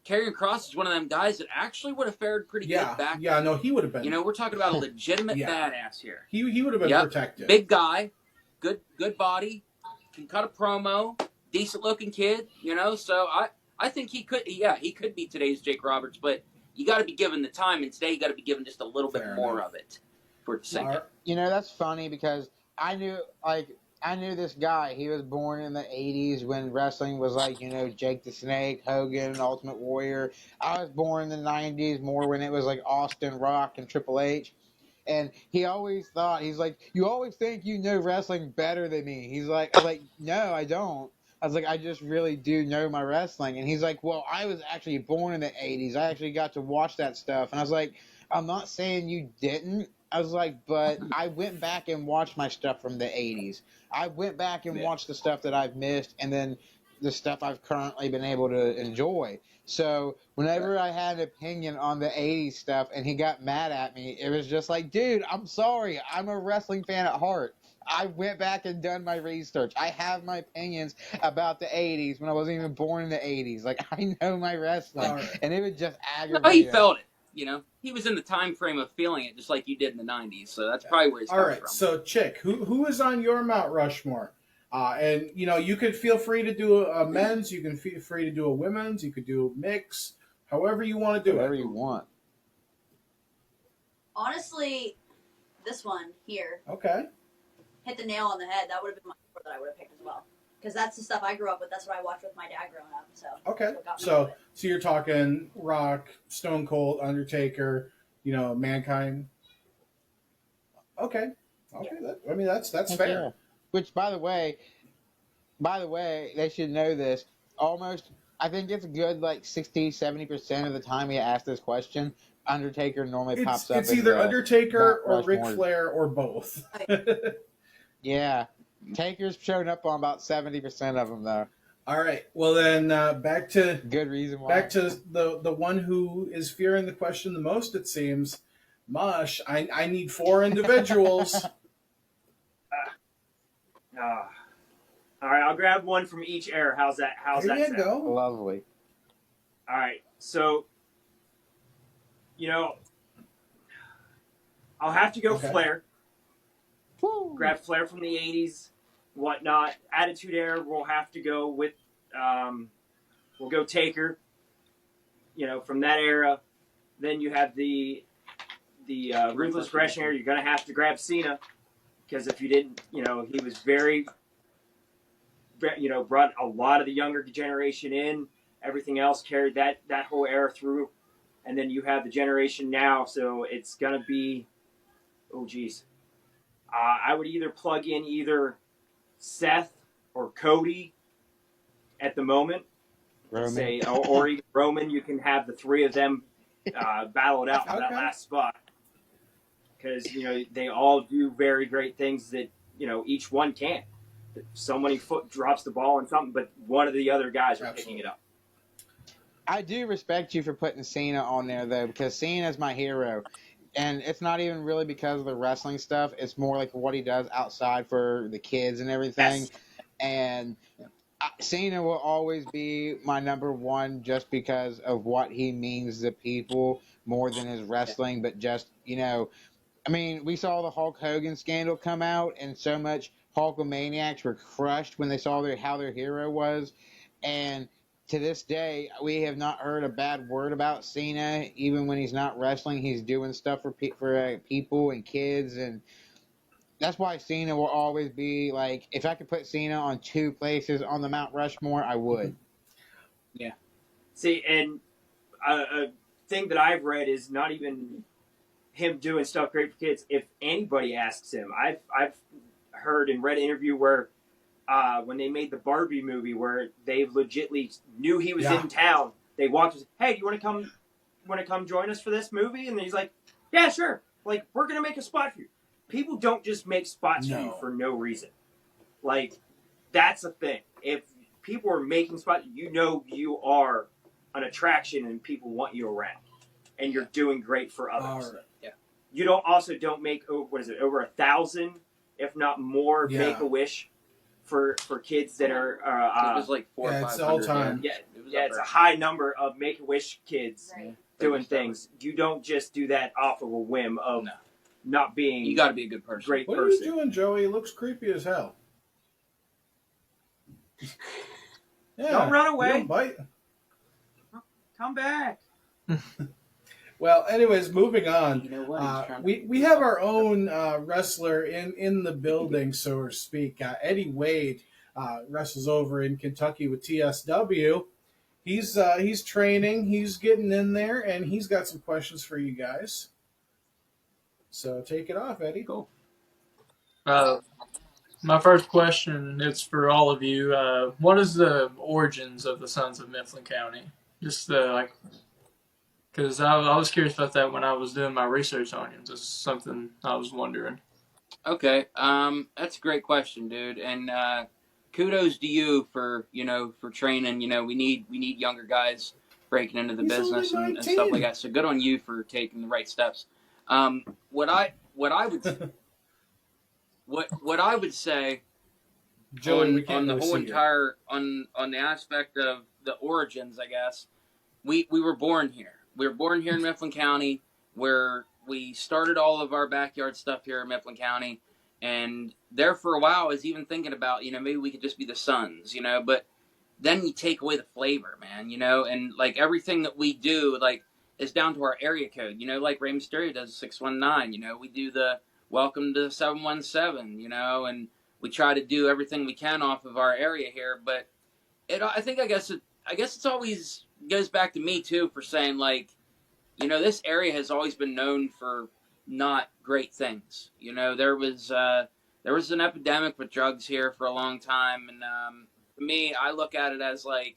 Karrion Kross is one of them guys that actually would have fared pretty good back then. No, he would have been. We're talking about a legitimate badass here. He would have been protected. Big guy, good body, can cut a promo, decent looking kid, so I think he could be today's Jake Roberts, but you got to be given the time, and today you got to be given just a little bit more of it for it to sink in. That's funny because I knew this guy. He was born in the 80s when wrestling was like, Jake the Snake, Hogan, Ultimate Warrior. I was born in the 90s more when it was like Austin, Rock, and Triple H. And he always thought, he's like, you always think you know wrestling better than me. He's like, I was like, no, I don't. I was like, I just really do know my wrestling. And he's like, well, I was actually born in the 80s. I actually got to watch that stuff. And I was like, I'm not saying you didn't. I was like, but I went back and watched my stuff from the 80s. I went back and watched the stuff that I've missed and then the stuff I've currently been able to enjoy. So whenever I had an opinion on the 80s stuff and he got mad at me, it was just like, dude, I'm sorry. I'm a wrestling fan at heart. I went back and done my research. I have my opinions about the 80s when I wasn't even born in the 80s. Like, I know my wrestling. Right. And it would just aggravate No, he felt it. He was in the time frame of feeling it, just like you did in the '90s. So that's probably where he's coming from. So Chick, who is on your Mount Rushmore? And you could feel free to do a men's, you can feel free to do a women's, you could do a mix, however you want to do whatever it. you want. Honestly, this one here Okay. hit the nail on the head. That would have been my four that I would have picked as well. Because that's the stuff I grew up with. That's what I watched with my dad growing up. So Okay. what got me So into it. you're talking Rock, Stone Cold, Undertaker, Mankind. Okay. That's fair. Yeah. Which, by the way, they should know this. I think it's good, like 60-70% of the time you ask this question, Undertaker normally pops up. It's either Undertaker or Mount Ric Rushmore. Flair or both. Yeah, Taker's shown up on about 70% of them though. All right. Well, then back to Good reason why. back to the one who is fearing the question the most. It seems, Mosh. I need 4 individuals. All right, I'll grab one from each era. How's that? How's There that you sound? go. Lovely. All right, so I'll have to go Okay. Flair. Woo. Grab Flair from the '80s, whatnot. Attitude Era, we'll have to go with. We'll go Taker. From that era. Then you have the Ruthless Aggression era. You're gonna have to grab Cena, because if you didn't, he was very, brought a lot of the younger generation in. Everything else carried that whole era through, and then you have the generation now. So it's gonna be, oh geez, I would either plug in either Seth or Cody at the moment. Roman. Say, or even Roman. You can have the 3 of them battle it out for that Okay. last spot, because they all do very great things that each one can. Somebody drops the ball on something, but one of the other guys are picking it up. I do respect you for putting Cena on there though, because Cena's my hero. And it's not even really because of the wrestling stuff. It's more like what he does outside for the kids and everything. Yes. And Cena will always be my number one just because of what he means to people more than his wrestling. But just, we saw the Hulk Hogan scandal come out, and so much Hulkamaniacs were crushed when they saw how their hero was. And to this day, we have not heard a bad word about Cena. Even when he's not wrestling, he's doing stuff for people and kids, and that's why Cena will always be like. If I could put Cena on 2 places on the Mount Rushmore, I would. Yeah. See, and a thing that I've read is not even him doing stuff great for kids. If anybody asks him, I've heard and read an interview where when they made the Barbie movie, where they legitly knew he was in town, they walked and said, "Hey, do you want to come join us for this movie?" And he's like, "Yeah, sure. Like, we're gonna make a spot for you." People don't just make spots for you for no reason. Like, that's a thing. If people are making spots, you are an attraction and people want you around, and you're doing great for others. All right. Yeah. You don't make over 1,000, if not more, Make-A-Wish for kids that are it was like 400 or 500. It's all time. It's a high number of Make-A-Wish kids doing things. You don't just do that off of a whim of not being. You got to be a good person. Great What person. are you doing, Joey? He looks creepy as hell. Yeah, Don't run away. Don't bite. Come back. Well, anyways, moving on. You know what? We have our own wrestler in the building, so to speak. Eddie Wade wrestles over in Kentucky with TSW. He's training, he's getting in there, and he's got some questions for you guys. So take it off, Eddie. Cool. My first question is for all of you. What is the origins of the Sons of Mifflin County? Just because I was curious about that when I was doing my research on you. Just something I was wondering. Okay, that's a great question, dude, and kudos to you for training. We need younger guys breaking into the He's business only and stuff 19. like that. So good on you for taking the right steps. What I would what I would say Joey, we can't on the really whole see you. entire on the aspect of the origins, I guess we were born here. We were born here in Mifflin County, where we started all of our backyard stuff here in Mifflin County. And there for a while, I was even thinking about, maybe we could just be the Sons, but then you take away the flavor, man, and like everything that we do, like, is down to our area code, like Rey Mysterio does 619, we do the welcome to 717, and we try to do everything we can off of our area here. But I guess it's always goes back to me too for saying, like, this area has always been known for not great things. There was an epidemic with drugs here for a long time, and for me, I look at it as like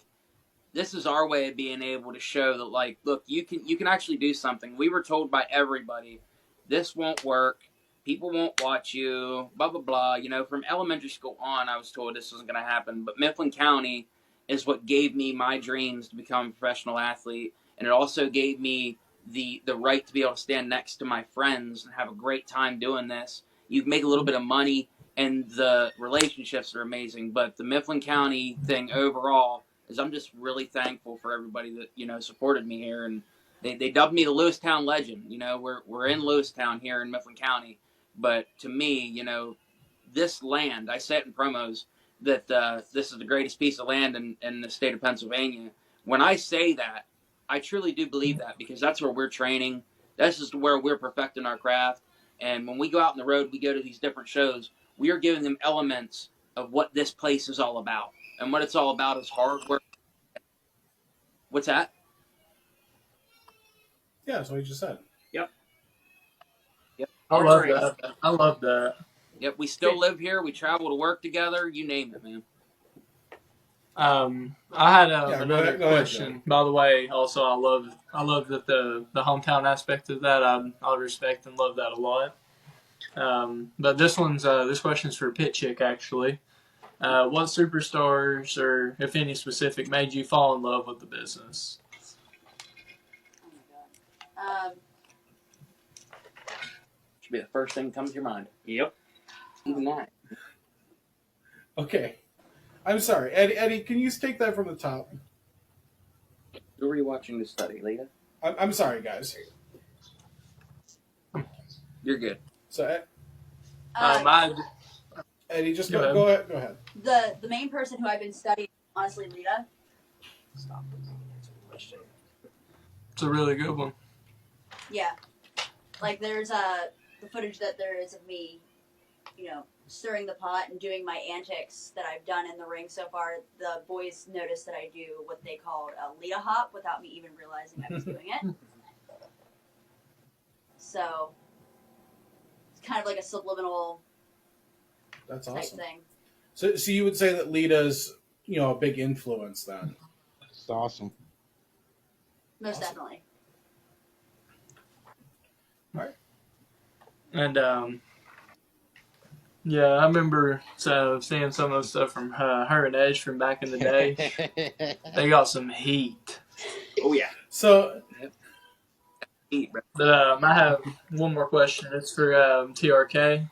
this is our way of being able to show that, like, look, you can actually do something. We were told by everybody, this won't work. People won't watch you, blah, blah, blah. You know, from elementary school on, I was told this wasn't going to happen. But Mifflin County is what gave me my dreams to become a professional athlete. And it also gave me the right to be able to stand next to my friends and have a great time doing this. You make a little bit of money, and the relationships are amazing. But the Mifflin County thing overall is, I'm just really thankful for everybody that, you know, supported me here. And they dubbed me the Lewistown legend. You know, we're in Lewistown here in Mifflin County. But to me, you know, this land, I say it in promos, that this is the greatest piece of land in the state of Pennsylvania. When I say that, I truly do believe that, because that's where we're training. This is where we're perfecting our craft. And when we go out on the road, we go to these different shows, we are giving them elements of what this place is all about. And what it's all about is hard work. What's that? Yeah, that's what you just said. Yep. Yep. I love that. I love that. Yep. We still live here. We travel to work together. You name it, man. I had Yeah, another go ahead, question. By the way, also I love that the hometown aspect of that. I respect and love that a lot. But this question's for Pit Chick actually. What superstars, or if any specific, made you fall in love with the business? Oh my god. Should be the first thing that comes to your mind. Yep. Even that. Okay. I'm sorry. Eddie, can you take that from the top? Who were you watching this study, Lita? I'm sorry, guys. You're good. So, Eddie, just go ahead. Go ahead. The main person who I've been studying, honestly, Lita. Stop. It's a really good one. Yeah, like there's the footage that there is of me, you know, stirring the pot and doing my antics that I've done in the ring so far. The boys noticed that I do what they called a Lita hop without me even realizing I was doing it. So it's kind of like a subliminal That's type awesome. thing. So you would say that Lita's, you know, a big influence then? It's awesome. Most definitely. All right. And yeah, I remember seeing some of the stuff from her and Edge from back in the day. They got some heat. Oh yeah. So, But I have one more question. It's for TRK.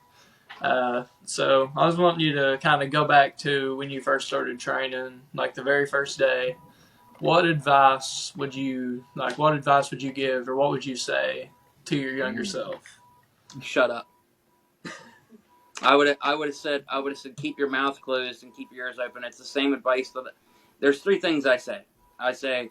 So I was wanting you to kind of go back to when you first started training, like the very first day. What advice would you give, or what would you say to your younger self? Shut up. I would have said keep your mouth closed and keep your ears open. It's the same advice that there's three things I say. I say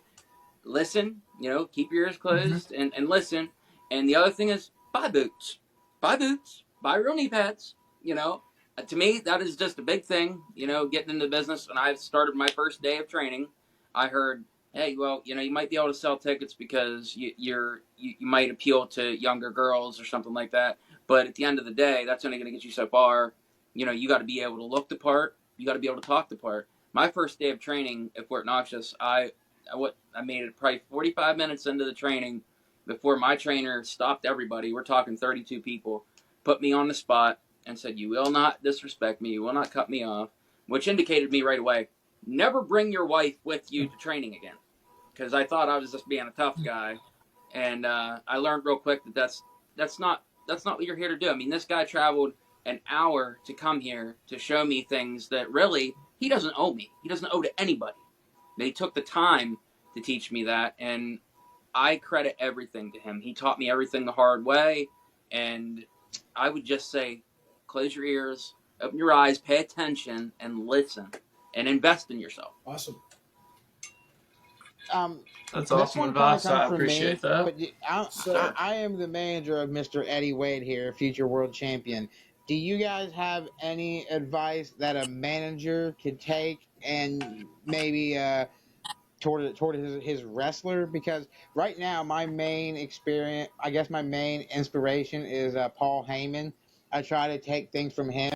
listen, you know, keep your ears closed and listen. And the other thing is buy boots. Buy boots. Buy real knee pads. You know, to me that is just a big thing. You know, getting into the business. When I started my first day of training, I heard, hey, well, you know, you might be able to sell tickets because you might appeal to younger girls or something like that. But at the end of the day, that's only going to get you so far. You know, you got to be able to look the part. You got to be able to talk the part. My first day of training at Fort Noxious, I made it probably 45 minutes into the training before my trainer stopped everybody. We're talking 32 people, put me on the spot and said, you will not disrespect me. You will not cut me off, which indicated me right away, never bring your wife with you to training again. Because I thought I was just being a tough guy. And I learned real quick that that's not what you're here to do. I mean, this guy traveled an hour to come here to show me things that really he doesn't owe me. He doesn't owe to anybody. But he took the time to teach me that, and I credit everything to him. He taught me everything the hard way, and I would just say, close your ears, open your eyes, pay attention, and listen, and invest in yourself. Awesome. That's awesome advice. I appreciate that. But I am the manager of Mr. Eddie Wade here, future world champion. Do you guys have any advice that a manager could take and maybe toward his wrestler? Because right now my main experience, I guess my main inspiration is Paul Heyman. I try to take things from him,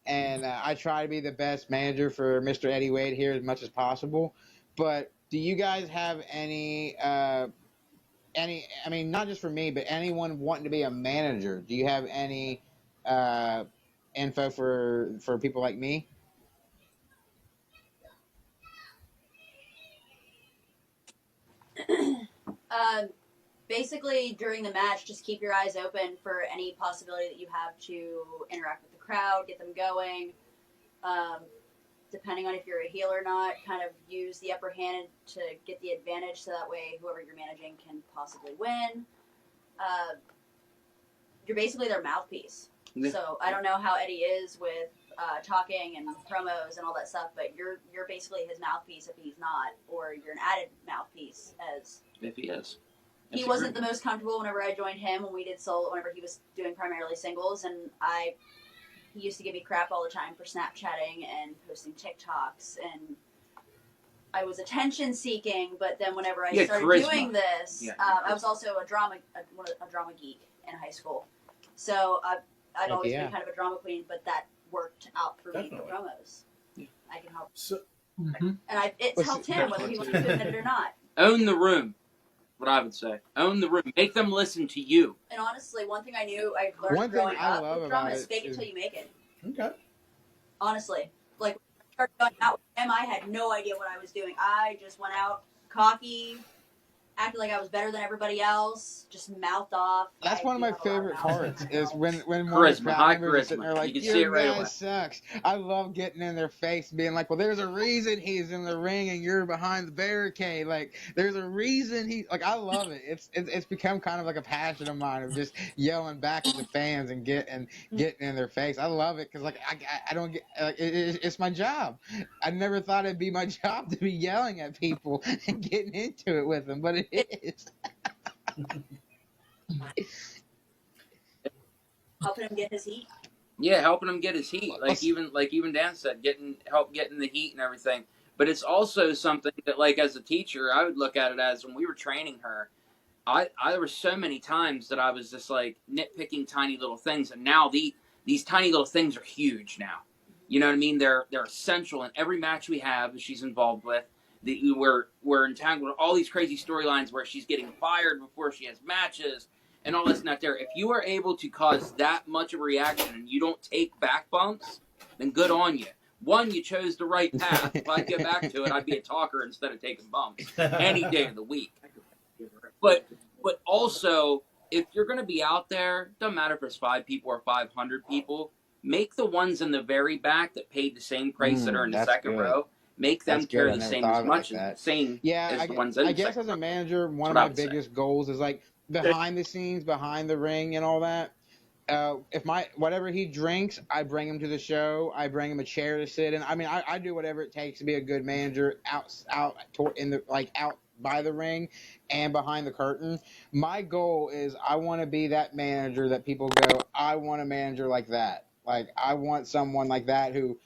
and I try to be the best manager for Mr. Eddie Wade here as much as possible. But do you guys have any? I mean, not just for me, but anyone wanting to be a manager? Do you have any info for people like me? Um, basically, during the match, just keep your eyes open for any possibility that you have to interact with the crowd, get them going. Um, depending on if you're a heel or not, kind of use the upper hand to get the advantage, so that way whoever you're managing can possibly win. You're basically their mouthpiece. Yeah. So I don't know how Eddie is with talking and promos and all that stuff, but you're basically his mouthpiece if he's not, or you're an added mouthpiece as if he is. He wasn't the most comfortable whenever I joined him when we did solo, whenever he was doing primarily singles, and he used to give me crap all the time for Snapchatting and posting TikToks, and I was attention seeking. But then whenever I started doing this, I was also a drama geek in high school, so I've always been kind of a drama queen. But that worked out for me for promos. Yeah. I can help, and it's helped him whether he wants to admit it or not. Own the room. What I would say, own the room. Make them listen to you. And honestly, one thing I learned growing up with drama is fake it till you make it. Okay. Honestly, like when I started going out with him, I had no idea what I was doing. I just went out cocky, acted like I was better than everybody else, just mouthed off. That's one of my favorite parts is when charisma, high charisma. Sitting there like, you can see it right away. Sucks. I love getting in their face, being like, well, there's a reason he's in the ring and you're behind the barricade. Like, there's a reason I love it. It's become kind of like a passion of mine of just yelling back at the fans and getting in their face. I love it because like I don't get it's my job. I never thought it'd be my job to be yelling at people and getting into it with them, but it is. Helping him get his heat. Yeah, helping him get his heat. Like even Dan said, help getting the heat and everything. But it's also something that, like, as a teacher, I would look at it as when we were training her. There were so many times that I was just like nitpicking tiny little things, and now these tiny little things are huge now. You know what I mean? They're essential in every match we have that she's involved with. We're entangled in all these crazy storylines where she's getting fired before she has matches and all this and that there. If you are able to cause that much of a reaction and you don't take back bumps, then good on you. One, you chose the right path. If I'd get back to it, I'd be a talker instead of taking bumps any day of the week. But also, if you're going to be out there, doesn't matter if it's 5 people or 500 people, make the ones in the very back that paid the same price that are in the second row. Make them carry the same as much as the ones in the I guess as a manager, one of my biggest goals is like behind the scenes, behind the ring and all that. If whatever he drinks, I bring him to the show. I bring him a chair to sit in. I mean, I do whatever it takes to be a good manager out by the ring and behind the curtain. My goal is I want to be that manager that people go, I want a manager like that. Like I want someone like that who,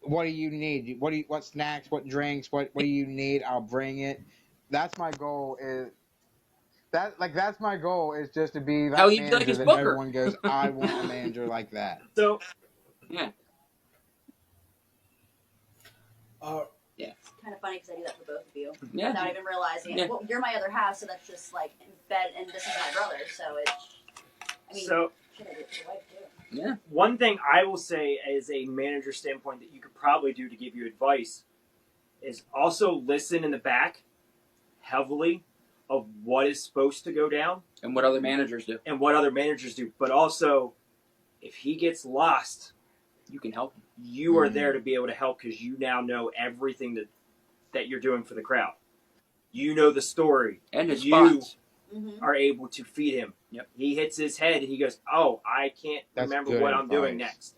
what do you need? What snacks? What drinks? What do you need? I'll bring it. That's my goal. That's my goal is just to be that manager that everyone goes, I want a manager like that. So, yeah. It's kind of funny because I do that for both of you without even realizing it. Well, you're my other half, so that's just like embed, and this is my brother, so it's. I mean, shit, I do it to your wife too. Yeah. One thing I will say as a manager standpoint that you could probably do to give you advice is also listen in the back heavily of what is supposed to go down. And what other managers do. But also, if he gets lost, you can help him. You are there to be able to help because you now know everything that you're doing for the crowd. You know the story. And his spots. Are able to feed him. Yep. He hits his head and he goes, oh, I can't remember what I'm doing next.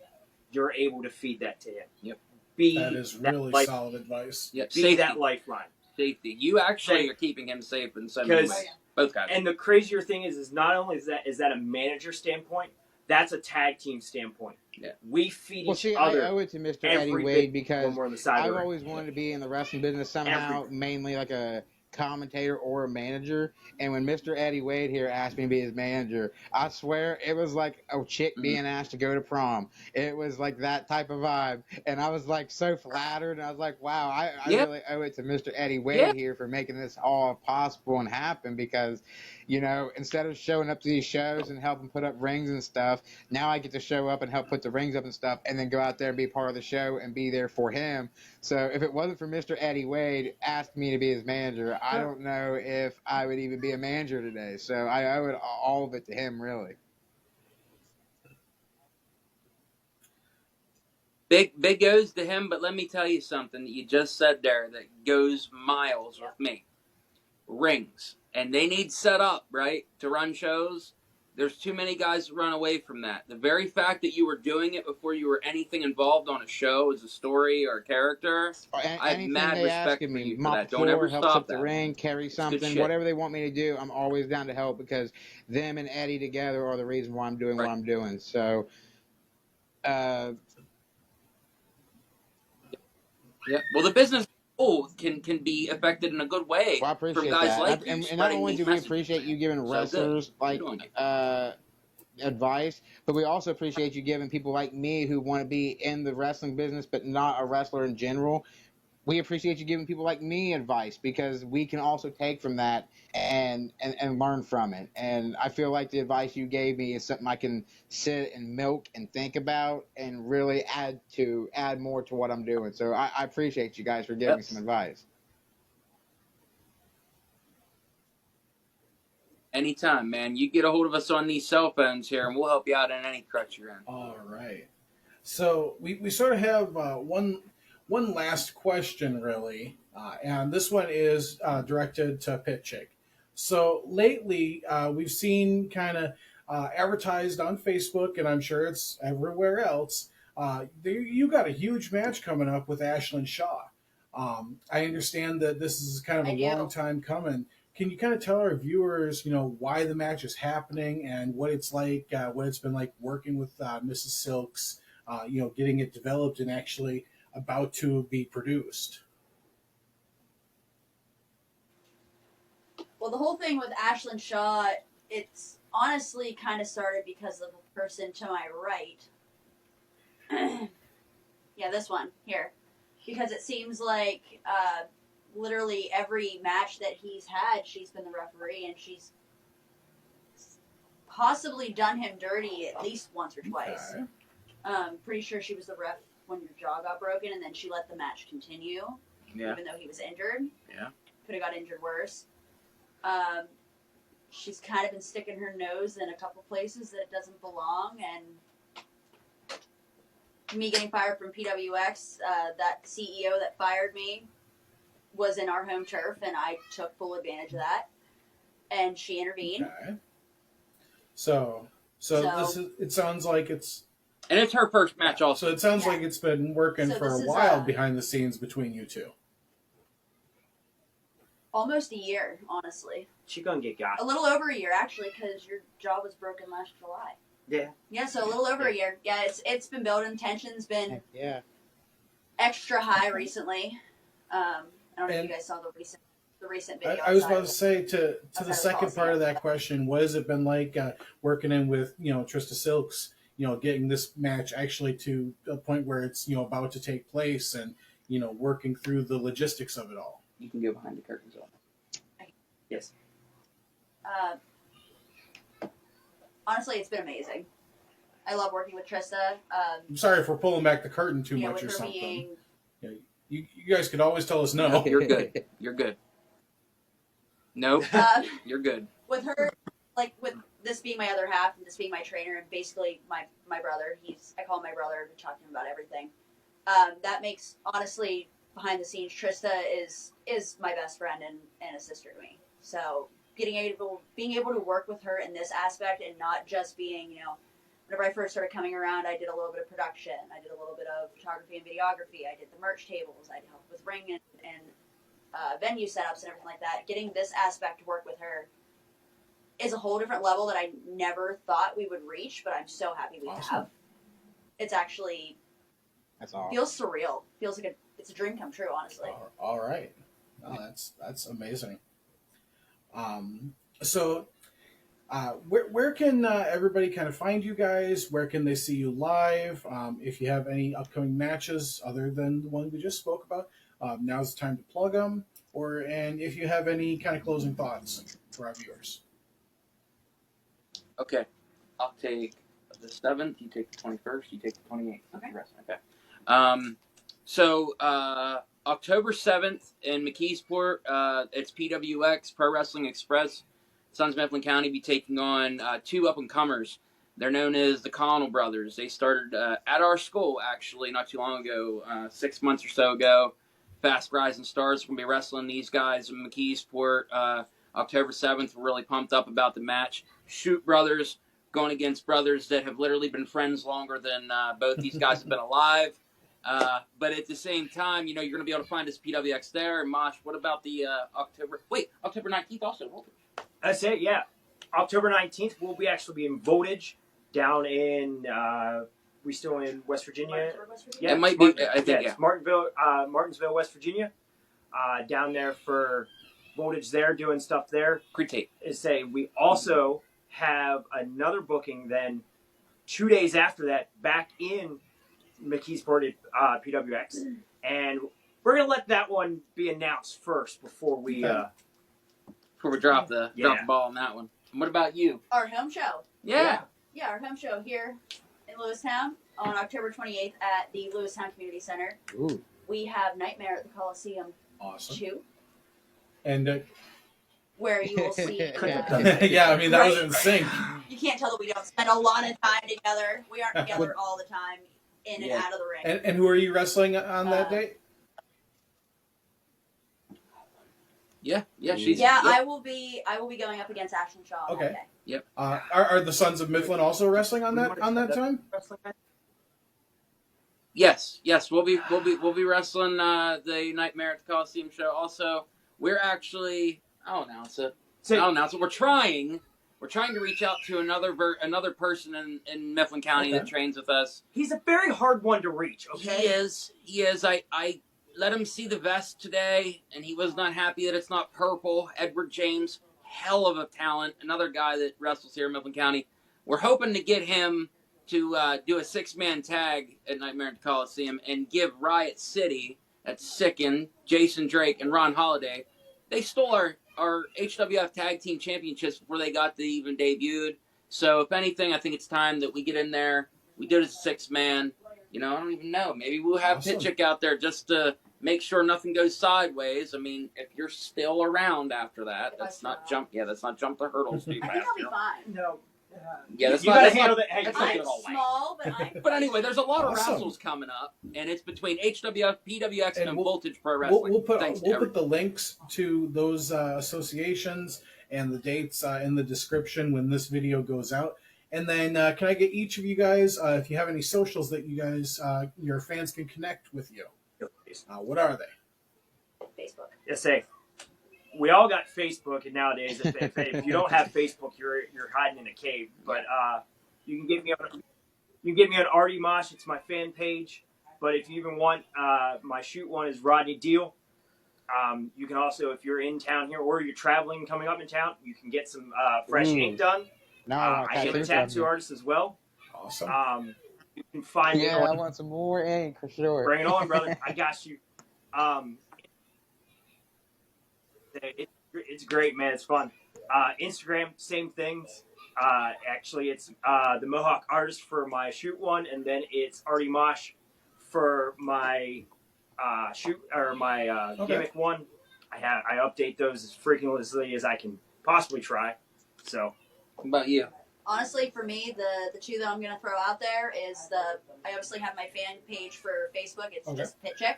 You're able to feed that to him. Yep. That is really solid advice. Yep. Be that lifeline. Safety. You actually are keeping him safe in so many ways. Both guys. And the crazier thing is not only is that a manager standpoint, that's a tag team standpoint. Yeah. We feed each other. I owe it to Mr. Eddie Wade because when we're on the side I've always wanted to be in the wrestling business somehow, mainly like a commentator or a manager. And when Mr. Eddie Wade here asked me to be his manager, I swear it was like a chick being asked to go to prom. It was like that type of vibe. And I was like so flattered. And I was like, wow, I Yep. really owe it to Mr. Eddie Wade Yeah. here for making this all possible and happen, because, you know, instead of showing up to these shows and helping put up rings and stuff, now I get to show up and help put the rings up and stuff, and then go out there and be part of the show and be there for him. So if it wasn't for Mr. Eddie Wade asking me to be his manager, I don't know if I would even be a manager today. So I owe it, all of it to him, really. Big goes to him, but let me tell you something that you just said there that goes miles with me. Rings. And they need set up, right, to run shows. There's too many guys that run away from that. The very fact that you were doing it before you were anything involved on a show as a story or a character, I have mad respect for you for mop that. the Don't floor, ever help stop up the that. ring, carry It's good something, shit. whatever they want me to do, I'm always down to help, because them and Eddie together are the reason why I'm doing what I'm doing. So, yeah. Well, the business can be affected in a good way well, I from appreciate guys that. like you. And not Spreading only these do we messages. appreciate you giving So good. wrestlers You're like doing it. advice, but we also appreciate you giving people like me who want to be in the wrestling business but not a wrestler in general. We appreciate you giving people like me advice, because we can also take from that and learn from it. And I feel like the advice you gave me is something I can sit and milk and think about and really add more to what I'm doing. So I appreciate you guys for giving me some advice. Anytime, man. You get a hold of us on these cell phones here, and we'll help you out in any crutch you're in. All right. So we sort of have one last question, really, and this one is directed to Pitchick. So lately, we've seen kind of advertised on Facebook, and I'm sure it's everywhere else. You got a huge match coming up with Ashlyn Shaw. I understand that this is kind of a long time coming. Can you kind of tell our viewers, why the match is happening and what it's like, what it's been like working with Mrs. Silks, getting it developed and actually about to be produced? Well, the whole thing with Ashlyn Shaw, it's honestly kind of started because of the person to my right. Yeah, this one here. Because it seems like literally every match that he's had, she's been the referee, and she's possibly done him dirty at least once or twice. Okay. Pretty sure she was the ref when your jaw got broken, and then she let the match continue, even though he was injured. Yeah. Could have got injured worse. She's kind of been sticking her nose in a couple places that it doesn't belong, and me getting fired from PWX, that CEO that fired me was in our home turf, and I took full advantage of that, and she intervened. Okay. So this is, it sounds like it's... And it's her first match also. So it sounds like it's been working for a while behind the scenes between you two. Almost a year, honestly. She gonna get got. A little over a year, actually, because your jaw was broken last July. Yeah. Yeah, so a little over a year. Yeah, it's been building. Tension's been Yeah. extra high recently. I don't know if you guys saw the recent video. I was about to say to the second part of that question, what has it been like working in with Trista Silks, getting this match actually to a point where it's about to take place, and working through the logistics of it all. You can go behind the curtains on. Yes. Honestly, it's been amazing. I love working with Trista. I'm sorry if we're pulling back the curtain too much or something. You guys could always tell us no. You're good. You're good. Nope. You're good. With her, like with this being my other half and this being my trainer and basically my brother, I call him my brother to talk to him about everything. That makes, honestly, behind the scenes, Trista is my best friend and a sister to me. So being able to work with her in this aspect and not just being, whenever I first started coming around, I did a little bit of production. I did a little bit of photography and videography. I did the merch tables. I helped with ring and venue setups and everything like that. Getting this aspect to work with her is a whole different level that I never thought we would reach, but I'm so happy we have. It's actually... That's awesome. Feels surreal. Feels like it's a dream come true, honestly. All right. Oh, that's amazing. So where can everybody kind of find you guys? Where can they see you live? If you have any upcoming matches other than the one we just spoke about, now's the time to plug them. And if you have any kind of closing thoughts for our viewers. Okay, I'll take the 7th. You take the 21st. You take the 28th. Okay. Okay. So October 7th in McKeesport, it's PWX Pro Wrestling Express. Sons of Mifflin County be taking on two up and comers. They're known as the Connell Brothers. They started at our school actually not too long ago, 6 months or so ago. Fast Rising Stars will be wrestling these guys in McKeesport October 7th. We're really pumped up about the match. Shoot Brothers going against brothers that have literally been friends longer than both these guys have been alive. But at the same time, you're going to be able to find us PWX there. And Mosh, what about the October 19th also? That's it, yeah. October 19th, we'll actually be in Voltage down in, we still in West Virginia? Yeah, it might be, I think, it's Martinsville, West Virginia. Down there for Voltage there, doing stuff there. Critique. We also have another booking then 2 days after that back in McKeesport at PWX. And we're going to let that one be announced first before we... before we drop the ball on that one. And what about you? Our home show. Yeah, our home show here in Lewistown on October 28th at the Lewistown Community Center. Ooh. We have Nightmare at the Coliseum Awesome. 2, And where you will see. yeah, I mean that was in sync. You can't tell that we don't spend a lot of time together. We aren't together all the time, in and out of the ring. And who are you wrestling on that date? Yeah, I will be going up against Ashton Shaw on that day. Yep. Are the Sons of Mifflin also wrestling on that time? Yes, we'll be wrestling the Nightmare at the Coliseum show. Also, we're actually I'll announce it. We're trying to reach out to another person in Mifflin County that trains with us. He's a very hard one to reach. Okay. He is. I let him see the vest today, and he was not happy that it's not purple. Edward James, hell of a talent, another guy that wrestles here in Mifflin County. We're hoping to get him to do a 6-man tag at Nightmare at the Coliseum and give Riot City, that's Sicken, Jason Drake, and Ron Holiday. They stole our HWF Tag Team Championships before they got to even debuted. So if anything, I think it's time that we get in there. We do it as a 6-man. I don't even know. Maybe we'll have Pitchick out there just to make sure nothing goes sideways. I mean, if you're still around after that, that's not jump the hurdles too fast. I think I'll be fine. No. Yeah, that's you not. gotta That's handle not, that. Hey, that's not I'm good all way. small, but I'm. But anyway, there's a lot of Awesome. wrestles coming up, and it's between HWF, PWX, and we'll- Voltage Pro Wrestling. We'll put Thanks to put everybody. the links to those associations and the dates in the description when this video goes out. And then can I get each of you guys, if you have any socials that you guys, your fans can connect with you? What are they? Facebook. Yes, we all got Facebook, and nowadays, if you don't have Facebook, you're hiding in a cave. But you can get me on Artie Mosh. It's my fan page. But if you even want, my shoot one is Rodney Deal. You can also, if you're in town here or you're traveling, coming up in town, you can get some fresh ink done. Now I am a tattoo artist as well. Awesome. You can find me I on. want some more ink for sure. Bring it on, brother. I got you. It's great, man. It's fun. Instagram, same things. Actually, it's the Mohawk Artist for my shoot one, and then it's Artie Mosh for my gimmick one. I update those as frequently as I can possibly try. So, What about you? Honestly, for me, the two that I'm going to throw out there is I obviously have my fan page for Facebook. It's just Pitchick,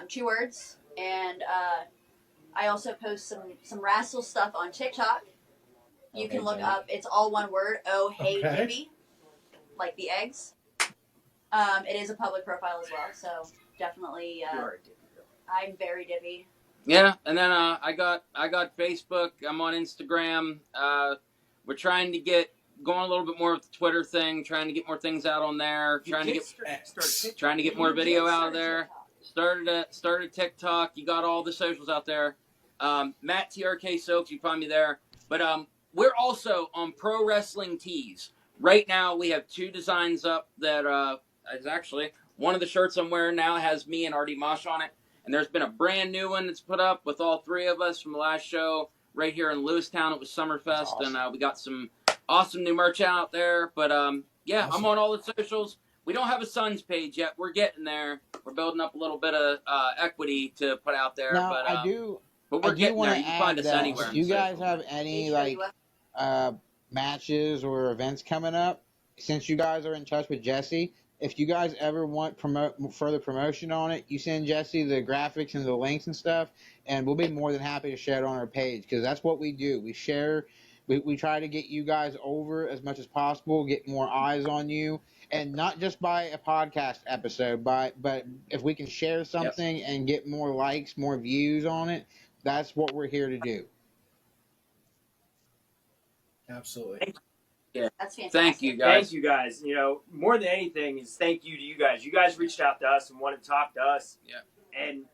2 words, and I also post some wrestle stuff on TikTok. You can look up. It's all one word. Oh, hey, Dippy, like the eggs. It is a public profile as well, so definitely. I'm very dippy. Yeah, and then I got Facebook. I'm on Instagram. We're trying to get going a little bit more with the Twitter thing. Trying to get more things out on there. Trying to get more video out of there. started TikTok. You got all the socials out there. Matt TRK Silks, you find me there. But we're also on Pro Wrestling Tees. Right now, we have 2 designs up that is actually one of the shirts I'm wearing now has me and Artie Mosh on it. And there's been a brand new one that's put up with all 3 of us from the last show right here in Lewistown. It was Summerfest, awesome. And we got some awesome new merch out there. But yeah, awesome. I'm on all the socials. We don't have a Suns page yet. We're getting there. We're building up a little bit of equity to put out there. Now, but I do want to add you can find us anywhere. If you guys have any matches or events coming up, since you guys are in touch with Jesse, if you guys ever want further promotion on it, you send Jesse the graphics and the links and stuff, and we'll be more than happy to share it on our page, because that's what we do. We share. We try to get you guys over as much as possible, get more eyes on you, and not just by a podcast episode, but if we can share something and get more likes, more views on it, that's what we're here to do. Absolutely. Yeah. That's fantastic. Thank you, guys. Thank you, guys. You know, more than anything is thank you to you guys. You guys reached out to us and wanted to talk to us. Yeah. And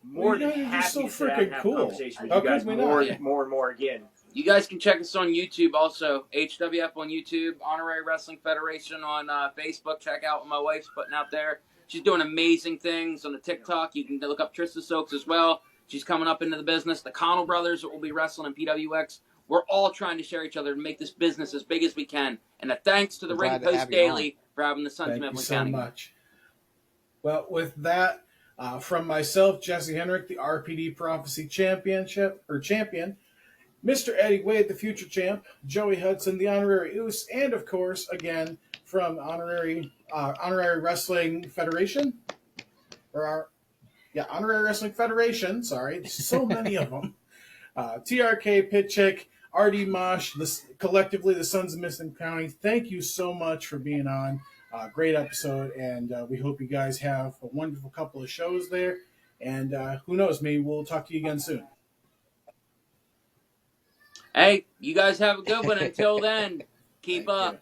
more than happy so to sit down and have a cool. conversation with How you guys could we more not? and more again. You guys can check us on YouTube also. HWF on YouTube, Honorary Wrestling Federation on Facebook. Check out what my wife's putting out there. She's doing amazing things on the TikTok. You can look up Trista Stokes as well. She's coming up into the business. The Connell brothers that will be wrestling in PWX. We're all trying to share each other to make this business as big as we can. And a thanks to the Ring Post Daily for having the Sons of Mifflin County. Thank you so much. Well, with that, from myself, Jesse Henrik, the RPD Prophecy champion, Mr. Eddie Wade, the future champ, Joey Hudson, the honorary Oos, and of course, again, from honorary Wrestling Federation, Honorary Wrestling Federation. Sorry, so many of them. TRK Pitchick, RD Mosh, collectively the Sons of Mifflin County. Thank you so much for being on. Great episode, and we hope you guys have a wonderful couple of shows there. And who knows, maybe we'll talk to you again soon. Hey, you guys have a good one. Until then, keep up.